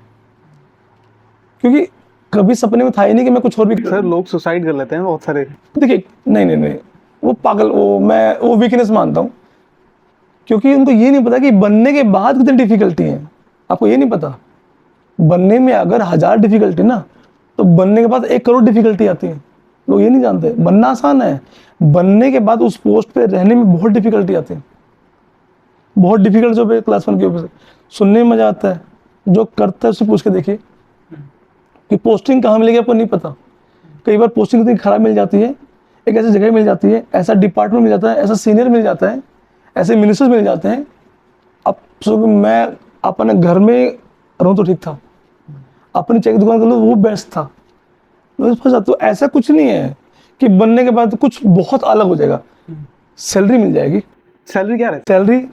क्योंकि कभी सपने में था ही नहीं कि मैं कुछ और भी। सर लोग सुसाइड कर लेते हैं बहुत सारे। देखिए नहीं, वो पागल, मैं वो वीकनेस मानता हूँ, क्योंकि उनको ये नहीं पता कि बनने के बाद कितनी डिफिकल्टी है। आपको ये नहीं पता, बनने में अगर 1000 डिफिकल्टी ना, तो बनने के बाद 1 करोड़ डिफिकल्टी आती है। लोग ये नहीं जानते, बनना आसान है, बनने के बाद उस पोस्ट पे रहने में बहुत डिफिकल्टी आती है। बहुत डिफिकल्ट जॉब है क्लास 1 के ऊपर। सुनने में मजा आता है, जो करता है उससे पूछ के देखिए कि पोस्टिंग कहाँ मिलेगी, आपको नहीं पता। कई बार पोस्टिंग इतनी खराब मिल जाती है, एक ऐसी जगह मिल जाती है, ऐसा डिपार्टमेंट मिल जाता है, ऐसा सीनियर मिल जाता है, ऐसे मिनिस्टर्स मिल जाते हैं। अब मैं अपने घर में रहूँ तो ठीक था, अपनी चाय की दुकान कर लो वो बेस्ट था। तो ऐसा कुछ नहीं है कि बनने के बाद कुछ बहुत अलग हो जाएगा। सैलरी मिल जाएगी। सैलरी क्या रहती है?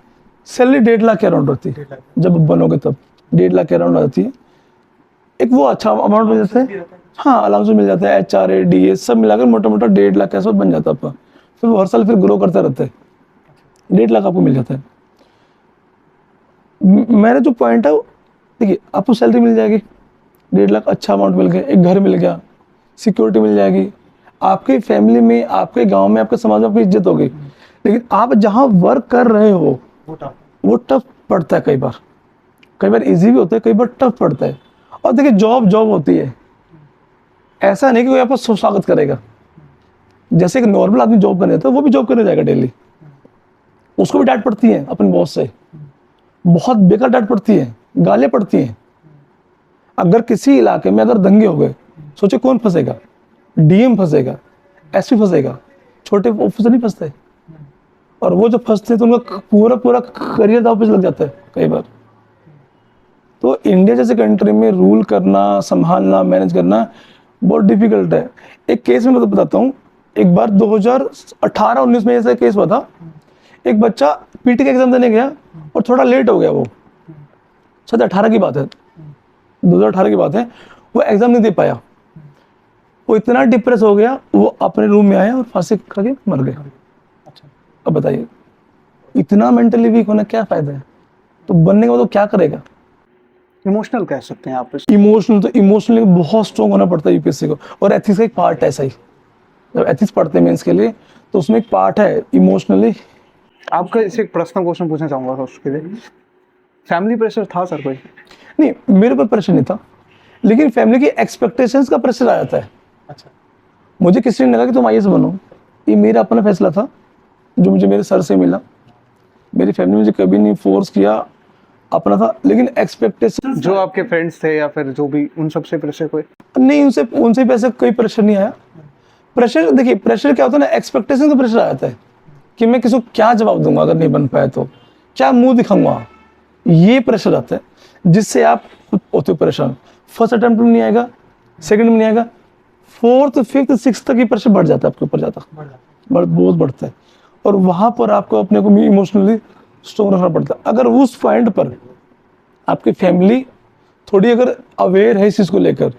सैलरी 1.5 लाख के अराउंड होती है, जब बनोगे तब 1.5 लाख के अराउंड आती है। एक वो अच्छा अमाउंट मिल जाता है, हाँ अलाउंस मिल जाता है, HRA DA सब मिलाकर मोटा मोटा 1.5 लाख के आसपास बन जाता है आपका। फिर वो हर साल फिर ग्रो करता रहता है, 1.5 लाख आपको मिल जाता है। मेरा जो पॉइंट है, देखिए आपको सैलरी मिल जाएगी 1.5 लाख, अच्छा अमाउंट मिल गया, एक घर मिल गया, सिक्योरिटी मिल जाएगी, आपके फैमिली में, आपके गांव में, आपके समाज में आपकी इज्जत होगी। लेकिन आप जहाँ वर्क कर रहे हो वो टफ पड़ता है, कई बार इजी भी होता है, कई बार टफ पड़ता है। और देखिए जॉब होती है, ऐसा नहीं कि कोई आपका स्वागत करेगा। जैसे एक नॉर्मल आदमी जॉब करने जाता है, वो भी जॉब करने जाएगा डेली, उसको भी डांट पड़ती है अपने बॉस से, बहुत बेकार डांट पड़ती है, गालियां पड़ती हैं। अगर किसी इलाके में अगर दंगे हो गए, सोचो कौन फंसेगा? डीएम फंसेगा, एसपी फंसेगा, छोटे ऑफिसर नहीं फंसते। और वो जो फंसते हैं तो उनका पूरा पूरा करियर दांव पे लग जाता है कई बार। तो इंडिया जैसे कंट्री में रूल करना, संभालना, मैनेज करना बहुत डिफिकल्ट है। एक केस में मैं बताता हूँ, एक बार 2018-19 में ऐसा केस हुआ था। एक बच्चा पीटी का एग्जाम देने गया और थोड़ा लेट हो गया, वो शायद 18 की बात है, 2018 की बात है। वो एग्जाम नहीं दे पाया, वो इतना डिप्रेस हो गया, वो अपने रूम में आया और फांसी करके मर गया। अच्छा, अब बताइए, इतना मेंटली वीक होना क्या फायदा है? तो बनने के बाद वो क्या करेगा? इमोशनल कह सकते हैं आप इस। इमोशनल, तो इमोशनली बहुत स्ट्रॉन्ग होना पड़ता है यूपीएससी को। और एथिक्स का एक पार्ट है, सही, जब एथिक्स पढ़ते हैं मेंस के लिए तो उसमें एक पार्ट है इमोशनली। आपका इसे एक पर्सनल क्वेश्चन पूछना चाहूँगा सर उसके लिए। फैमिली प्रेशर था सर कोई? नहीं, मेरे पर प्रेशर नहीं था, लेकिन फैमिली की एक्सपेक्टेशंस का प्रेशर आ जाता है। अच्छा, मुझे किसी ने लगा कि तुम आईएएस बनो, ये मेरा अपना फैसला था जो मुझे मेरे सर से मिला। मेरी फैमिली ने मुझे कभी नहीं फोर्स किया, अपना था। लेकिन एक्सपेक्टेशन जो आपके फ्रेंड्स थे या फिर जो भी, उन सबसे प्रेशर कोई? नहीं, उनसे उनसे पैसे कोई प्रेशर नहीं आया। प्रेशर देखिए, प्रेशर क्या होता है ना, एक्सपेक्टेशन का प्रेशर आ जाता है कि मैं किसी को क्या जवाब दूंगा अगर नहीं बन पाया, तो क्या मुंह दिखाऊंगा, ये प्रेशर आता है जिससे आप खुद होते हो परेशान। फर्स्ट अटेम्प्ट में नहीं आएगा, सेकंड में नहीं आएगा, फोर्थ, फिफ्थ, सिक्स तक ये प्रेशर बढ़ जाता है आपके ऊपर, जाता बहुत बढ़ता है। और वहां पर आपको अपने को इमोशनली स्ट्रॉन्ग रखना पड़ता है। अगर उस पॉइंट पर आपकी फैमिली थोड़ी अगर अवेयर है इस चीज़ को लेकर,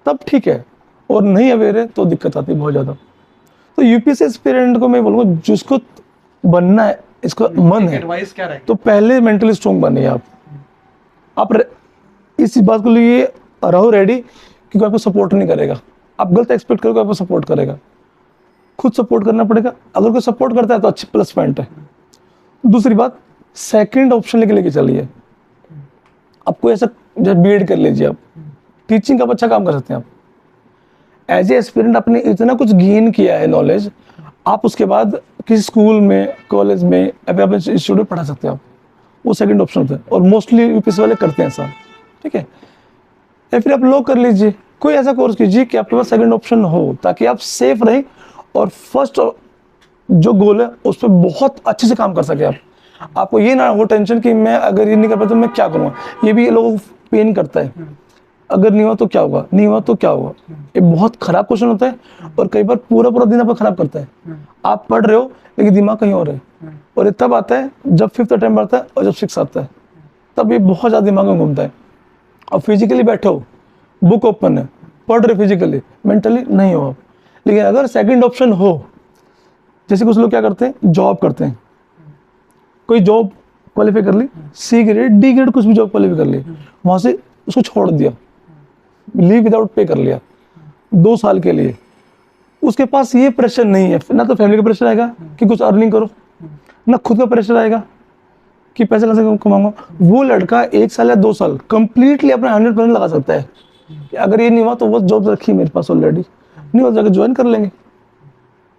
तब ठीक है, और नहीं अवेयर है तो दिक्कत आती है बहुत ज़्यादा। तो यूपीएससी एस्पिरेंट को मैं बोलूँगा, जिसको बनना है, इसका मन है, एडवाइस क्या रहेगी? तो पहले मेंटली स्ट्रॉन्ग बनिए आप इस बात को लिए रहो रेडी कि कोई आपको सपोर्ट नहीं करेगा। आप गलत एक्सपेक्ट करोगे आपको सपोर्ट करेगा, खुद सपोर्ट करना पड़ेगा। अगर कोई सपोर्ट करता है तो अच्छी प्लस पॉइंट है। दूसरी बात, सेकंड ऑप्शन लेके चलिए। आपको ऐसा बीएड कर लीजिए, आप टीचिंग का अच्छा काम कर सकते हैं। आप एज ए एस्पिरेंट आपने इतना कुछ गेन किया है नॉलेज, आप उसके बाद किसी स्कूल में, कॉलेज में या फिर अपने इंस्टीट्यूट में पढ़ा सकते हैं आप। वो सेकंड ऑप्शन होता है और मोस्टली यूपीएससी वाले करते हैं ऐसा, ठीक है। या फिर आप लॉ कर लीजिए, कोई ऐसा कोर्स कीजिए कि आपके पास सेकंड ऑप्शन हो, ताकि आप सेफ रहें और फर्स्ट जो गोल है उस पर बहुत अच्छे से काम कर सके। आपको ये ना हो टेंशन कि मैं अगर ये नहीं कर पाया तो मैं क्या करूँगा। ये भी लोगों को पेन करता है, अगर नहीं हुआ तो क्या होगा, नहीं हुआ तो क्या होगा। ये बहुत खराब क्वेश्चन होता है और कई बार पूरा पूरा दिन आपका खराब करता है। आप पढ़ रहे हो लेकिन दिमाग कहीं और है। और ये तब आता है जब फिफ्थ अटेम्प्ट आता है और जब सिक्स आता है, तब ये बहुत ज़्यादा दिमाग में घूमता है। अब फिजिकली बैठे हो, बुक ओपन है, पढ़ रहे फिजिकली, मेंटली नहीं हो आप। लेकिन अगर सेकंड ऑप्शन हो, जैसे कुछ लोग क्या करते हैं, जॉब करते हैं, कोई जॉब क्वालिफाई कर ली, सी ग्रेड, डी ग्रेड, कुछ भी जॉब क्वालिफाई कर ली, वहाँ से उसको छोड़ दिया, लीव विदाउट पे कर लिया 2 साल के लिए। उसके पास ये प्रेशर नहीं है, ना तो फैमिली का प्रेशर आएगा कि कुछ अर्निंग करो, ना खुद का प्रेशर आएगा कि पैसे कैसे कमाऊंगा। वो लड़का 1 साल या 2 साल कंप्लीटली अपना 100% लगा सकता है कि अगर ये नहीं हुआ तो वो जॉब रखी है मेरे पास ऑलरेडी, नहीं हो जाकर ज्वाइन कर लेंगे।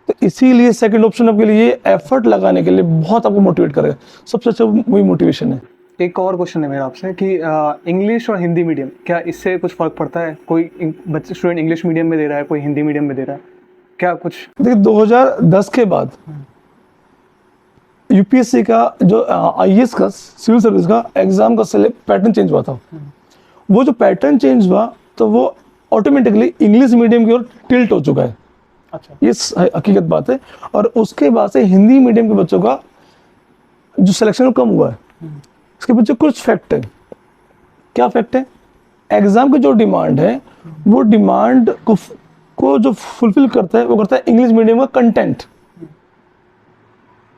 तो इसीलिए सेकंड ऑप्शन आपके लिए एफर्ट लगाने के लिए बहुत आपको मोटिवेट करेगा। सबसे अच्छा वही मोटिवेशन है। एक और क्वेश्चन है मेरा आपसे कि इंग्लिश और हिंदी मीडियम, क्या इससे कुछ फ़र्क पड़ता है? कोई बच्चे स्टूडेंट इंग्लिश मीडियम में दे रहा है, कोई हिंदी मीडियम में दे रहा है, क्या कुछ? देखिए 2010 के बाद यूपीएससी का जो आईएएस का, सिविल सर्विस का एग्जाम का पैटर्न चेंज हुआ था। वो जो पैटर्न चेंज हुआ तो वो ऑटोमेटिकली इंग्लिश मीडियम की ओर टिल्ट हो चुका है। अच्छा, ये हकीकत बात है। और उसके बाद से हिंदी मीडियम के बच्चों का जो सिलेक्शन कम हुआ है। इसके पीछे कुछ फैक्ट है। क्या फैक्ट है? एग्जाम की जो डिमांड है, वो डिमांड को जो फुलफिल करता है वो करता है इंग्लिश मीडियम का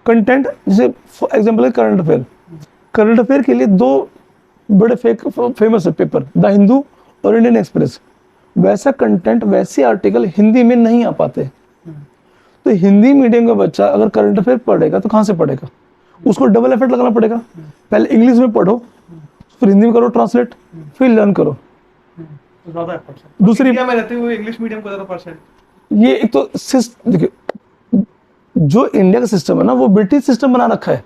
कंटेंट। जैसे for example current affair, current affair के लिए 2 बड़े फेमस है पेपर, द हिंदू और इंडियन एक्सप्रेस। वैसा कंटेंट, वैसे आर्टिकल हिंदी में नहीं आ पाते। तो हिंदी मीडियम का बच्चा अगर करंट अफेयर पढ़ेगा तो कहाँ से पढ़ेगा? उसको डबल एफर्ट लगाना पड़ेगा। पहले इंग्लिश में पढ़ो, फिर हिंदी में करो ट्रांसलेट, फिर लर्न करो। ज़्यादा एफर्ट है। दूसरी इंडिया में रहते हुए इंग्लिश मीडियम को ज़्यादा परसेंट। ये एक तो देखिए जो इंडिया का सिस्टम है ना वो ब्रिटिश सिस्टम बना रखा है,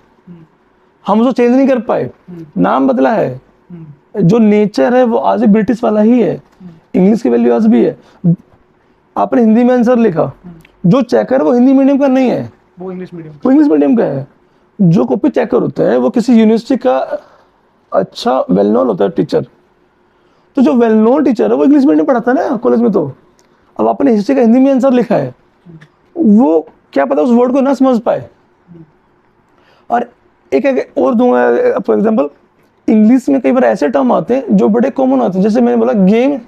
हम उसको चेंज नहीं कर पाए, नाम बदला है, जो नेचर है वो आज भी ब्रिटिश वाला ही है, इंग्लिश की वैल्यू आज भी है। आपने हिंदी में आंसर लिखा, जो चेकर वो हिंदी मीडियम का नहीं है, वो इंग्लिश मीडियम वो इंग्लिश मीडियम का है। जो कॉपी चेकर होता है वो किसी यूनिवर्सिटी का अच्छा वेल नोन होता है टीचर, तो जो वेल नोन टीचर है वो इंग्लिश मीडियम पढ़ाता है ना कॉलेज में। तो अब आपने हिस्ट्री का हिंदी में आंसर लिखा है, वो क्या पता उस वर्ड को ना समझ पाए। और एक और दूंगा फॉर एग्जांपल, इंग्लिश में कई बार ऐसे टर्म आते हैं जो बड़े कॉमन होते हैं, जैसे मैंने बोला गेम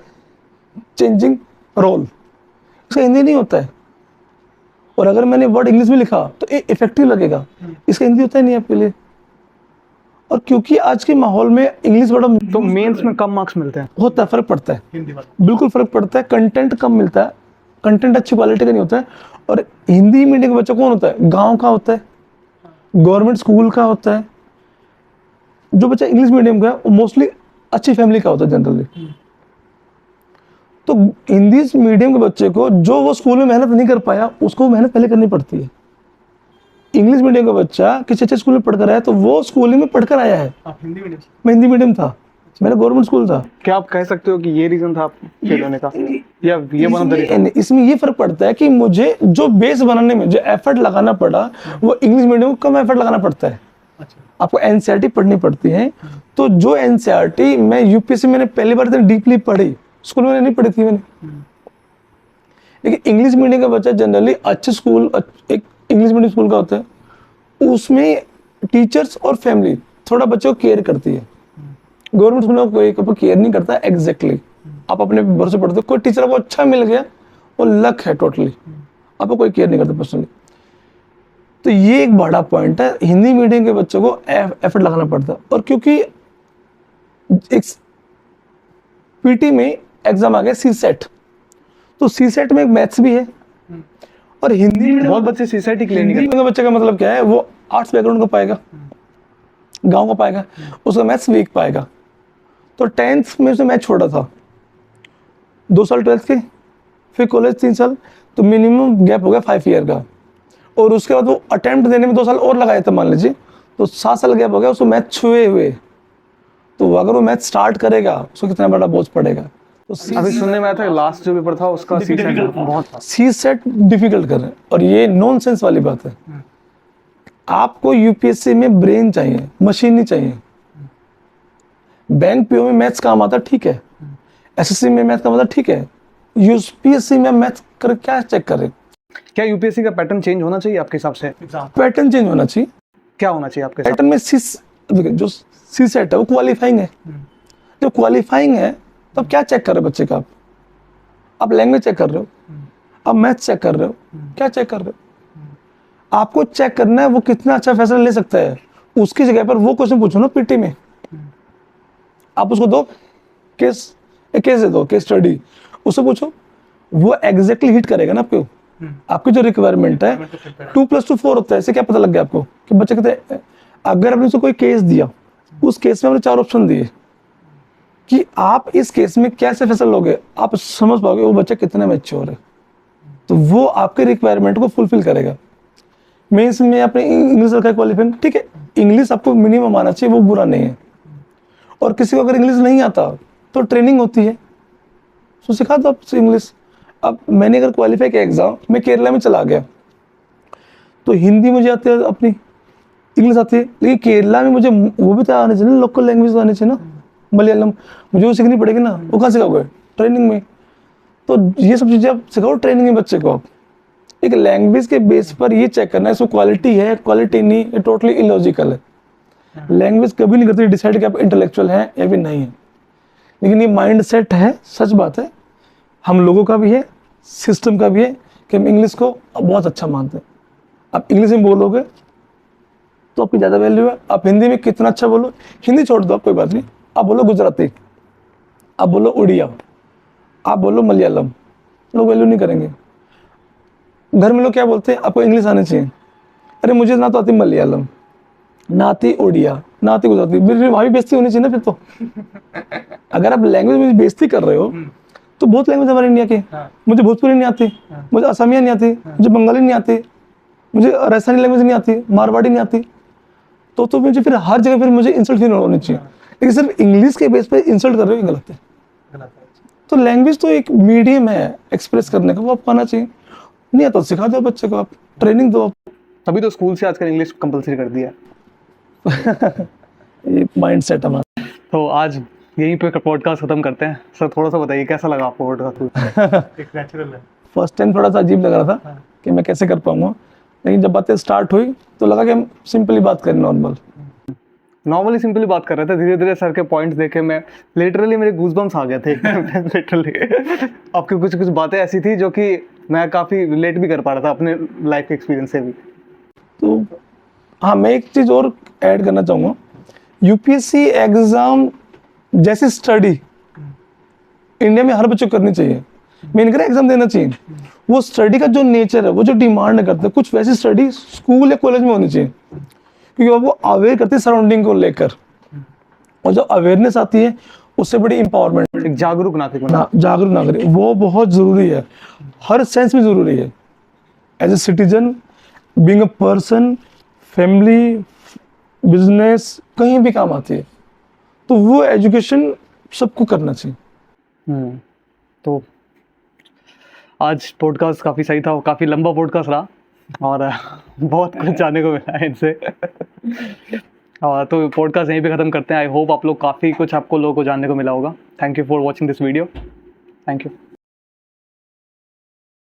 चेंजिंग रोल, इसका हिंदी नहीं होता है, और अगर मैंने वर्ड इंग्लिश में लिखा तो इफेक्टिव लगेगा, इसका हिंदी होता ही नहीं आपके लिए। और क्योंकि आज के माहौल में इंग्लिश बड़ा तो मेंस में कम मार्क्स मिलते हैं, होता है, फर्क पड़ता है, हिंदी वाला बिल्कुल फर्क पड़ता है, कंटेंट कम मिलता है, कंटेंट अच्छी क्वालिटी का नहीं होता है। और हिंदी मीडियम का बच्चा कौन होता है, गांव का होता है, गवर्नमेंट स्कूल का होता है। जो बच्चा इंग्लिश मीडियम का है वो मोस्टली अच्छी फैमिली का होता है जनरली। तो हिंदी मीडियम के बच्चे को जो वो स्कूल में मेहनत नहीं कर पाया उसको मेहनत पहले करनी पड़ती है। इंग्लिश मीडियम का बच्चा किसी अच्छे स्कूल में पढ़कर आया तो वो स्कूल में पढ़कर आया है। आप हिंदी मीडियम से मैं हिंदी मीडियम था, मेरा गवर्नमेंट स्कूल था। क्या आप कह सकते हो कि ये रीजन था आप फेल होने का, या ये वन ऑफ द रीजन? इसमें ये फर्क पड़ता है कि मुझे जो बेस बनाने में जो एफर्ट लगाना पड़ा वो इंग्लिश मीडियम को कम एफर्ट लगाना पड़ता है। अच्छा आपको एनसीईआरटी पढ़नी पड़ती है, तो जो एनसीईआरटी मैं यूपीएससी मैंने पहली बार इतनी डीपली पढ़ी, स्कूल में नहीं पढ़ी थी मैंने। लेकिन इंग्लिश मीडियम का बच्चा जनरली अच्छे स्कूल, एक इंग्लिश मीडियम स्कूल का होता है, उसमें टीचर्स और फैमिली थोड़ा बच्चों को केयर करती है। गवर्नमेंट स्कूल में कोई केयर नहीं करता एग्जैक्टली। आप अपने भरोसे पढ़ते हो, कोई टीचर आपको अच्छा मिल गया वो लक है टोटली, आपको कोई केयर नहीं करता पर्सनली। तो ये एक बड़ा पॉइंट है, हिंदी मीडियम के बच्चों को एफर्ट लगाना पड़ता है। और क्योंकि एक पीटी में एग्जाम आ गया सी सेट, तो सी सेट में एक मैथ्स भी है, और हिंदी में बहुत बच्चे सीसेट ही क्लियर नहीं हिंदी में बच्चे का मतलब क्या है, वो आर्ट्स बैकग्राउंड का पाएगा, गांव का पाएगा, उसका मैथ्स वीक पाएगा। तो 10th में उसने मैथ छोड़ा था, 2 साल 12th के, फिर कॉलेज 3 साल, तो मिनिमम गैप हो गया 5 ईयर का। और उसके बाद वो अटेम्प्ट देने में 2 साल और लगाए थे मान लीजिए, तो 7 साल गैप हो गया, उसको मैथ छुए हुए। तो अगर वो मैथ स्टार्ट करेगा उसको कितना बड़ा बोझ पड़ेगा। तो अभी सुनने में आया था लास्ट जो पेपर था उसका सीसेट बहुत था। सी सेट डिफिकल्ट कर रहे हैं, और ये नॉनसेंस वाली बात है। आपको यूपीएससी में ब्रेन चाहिए, मशीन नहीं चाहिए। बैंक पीओ में मैथ्स काम आता ठीक है, एसएससी में मैथ काम आता ठीक है, यूपीएससी में मैथ कर क्या चेक करें। क्या यूपीएससी का पैटर्न चेंज होना चाहिए आपके हिसाब से? एग्जाम पैटर्न चेंज होना चाहिए। क्या होना चाहिए आपके हिसाब पैटर्न में जो सी सेट है वो क्वालिफाइंग है, जो क्वालिफाइंग है तो आप क्या चेक कर रहे हो बच्चे का, आप लैंग्वेज चेक कर रहे हो, आप मैथ चेक कर रहे हो, क्या चेक कर रहे हो। आपको चेक करना है वो कितना अच्छा फैसला ले सकता है, उसकी जगह पर वो क्वेश्चन पूछो ना पीटी में। आप उसको दो केस, एक केस दे दो, केस स्टडी, उससे पूछो, वो एग्जैक्टली हिट करेगा ना आपको। आपकी जो रिक्वायरमेंट है 2+2=4 होता है, इससे क्या पता लग गया आपको कि बच्चे कितने। अगर आपने उसको कोई केस दिया, उस केस में आपने 4 ऑप्शन दिए कि आप इस केस में कैसे फैसला लोगे, आप समझ पाओगे वो बच्चा कितना मैच्योर है, तो वो आपके रिक्वायरमेंट को फुलफिल करेगा। मेंस में आपने इंग्लिश रखा है क्वालिफाइंग, ठीक है, इंग्लिश आपको मिनिमम आना चाहिए, वो बुरा नहीं है। और किसी को अगर इंग्लिश नहीं आता तो ट्रेनिंग होती है, तो सिखा दो आप इंग्लिश। अब मैंने अगर क्वालिफाई किया एग्जाम, मैं केरला में चला गया, तो हिंदी मुझे आती है, अपनी इंग्लिश आती है, लेकिन केरला में मुझे वो भी तो आने चाहिए ना, लोकल लैंग्वेज आनी चाहिए ना, मलयालम, मुझे वो सीखनी पड़ेगी ना। वो कहाँ सिखाओगे, ट्रेनिंग में। तो ये सब चीज़ें आप सिखाओ ट्रेनिंग में बच्चे को। आप एक लैंग्वेज के बेस पर ये चेक करना है इसको क्वालिटी है, क्वालिटी नहीं, ये टोटली इलॉजिकल है। लैंग्वेज कभी नहीं करती डिसाइड कि आप इंटेलेक्चुअल हैं या भी नहीं है, लेकिन ये माइंड सेट है, सच बात है, हम लोगों का भी है, सिस्टम का भी है कि हम इंग्लिश को बहुत अच्छा मानते हैं। आप इंग्लिश में बोलोगे तो आपकी ज़्यादा वैल्यू है, आप हिंदी में कितना अच्छा बोलो, हिंदी छोड़ दो आप कोई बात नहीं, आप बोलो गुजराती, आप बोलो उड़िया, आप बोलो मलयालम, लोग वैल्यू नहीं करेंगे। घर में लोग क्या बोलते हैं, आपको इंग्लिश आनी चाहिए। अरे मुझे ना तो आती मलयालम, ना आती उड़िया, ना आती गुजराती, मेरी वहाँ भी बेइज्जती होनी चाहिए ना फिर तो। अगर आप लैंग्वेज में बेइज्जती कर रहे हो तो बहुत लैंग्वेज हमारे इंडिया की, मुझे भोजपुरी नहीं आती, मुझे असमिया नहीं आती, मुझे बंगाली नहीं आती, मुझे राजस्थानी लैंग्वेज नहीं आती, मारवाड़ी नहीं आती, तो मुझे फिर हर जगह फिर मुझे इंसल्ट फील होनी चाहिए। लेकिन सिर्फ इंग्लिश के बेस पे इंसल्ट कर रहे हो, ये गलत है। गलत है। तो लैंग्वेज तो एक मीडियम है एक्सप्रेस करने का, वो आपको आना चाहिए। नहीं आता तो सिखा दो बच्चे को, आप ट्रेनिंग दो। तभी तो स्कूल से आजकल इंग्लिश कंपलसरी कर दिया है। ये माइंड सेट हमारा। तो आज यहीं पे पॉडकास्ट खत्म करते हैं। सर थोड़ा सा बताइए कैसा लगा आपको पॉडकास्ट? एक नेचुरल है। फर्स्ट टाइम थोड़ा सा अजीब लग रहा था कि मैं कैसे कर पाऊंगा, लेकिन जब बातें स्टार्ट हुई तो लगा कि हम सिंपली बात करें, नॉर्मली सिंपली बात कर रहे थे। धीरे धीरे सर के पॉइंट्स देखे मैं, लिटरली मेरे गूज़बम्स आ गए थे लिटरली। आपकी कुछ कुछ बातें ऐसी थी जो कि मैं काफ़ी रिलेट भी कर पा रहा था अपने लाइफ के एक्सपीरियंस से भी। तो हाँ, मैं एक चीज़ और ऐड करना चाहूँगा। यूपीएससी एग्ज़ाम जैसी स्टडी इंडिया में हर बच्चे को करनी चाहिए। मैं नहीं कह रहा एग्जाम देना चाहिए, वो स्टडी का जो नेचर है, वो जो डिमांड करते हैं, कुछ वैसी स्टडी स्कूल या कॉलेज में होनी चाहिए, क्योंकि वो अवेयर करती है सराउंडिंग को लेकर। और जो अवेयरनेस आती है उससे बड़ी इंपावरमेंट, एक जागरूक नागरिक जागरूक नागरिक, वो बहुत ज़रूरी है, हर सेंस में ज़रूरी है। As a citizen, being a person, family, business, कहीं भी काम आती है। तो वो एजुकेशन सबको करना चाहिए। तो आज पॉडकास्ट काफ़ी सही था, काफ़ी लंबा पॉडकास्ट रहा और बहुत कुछ जानने को मिला है इनसे। तो पॉडकास्ट यहीं पे ख़त्म करते हैं। आई होप आप लोग काफ़ी कुछ आपको लोगों को जानने को मिला होगा। Thank you for watching this video. Thank you.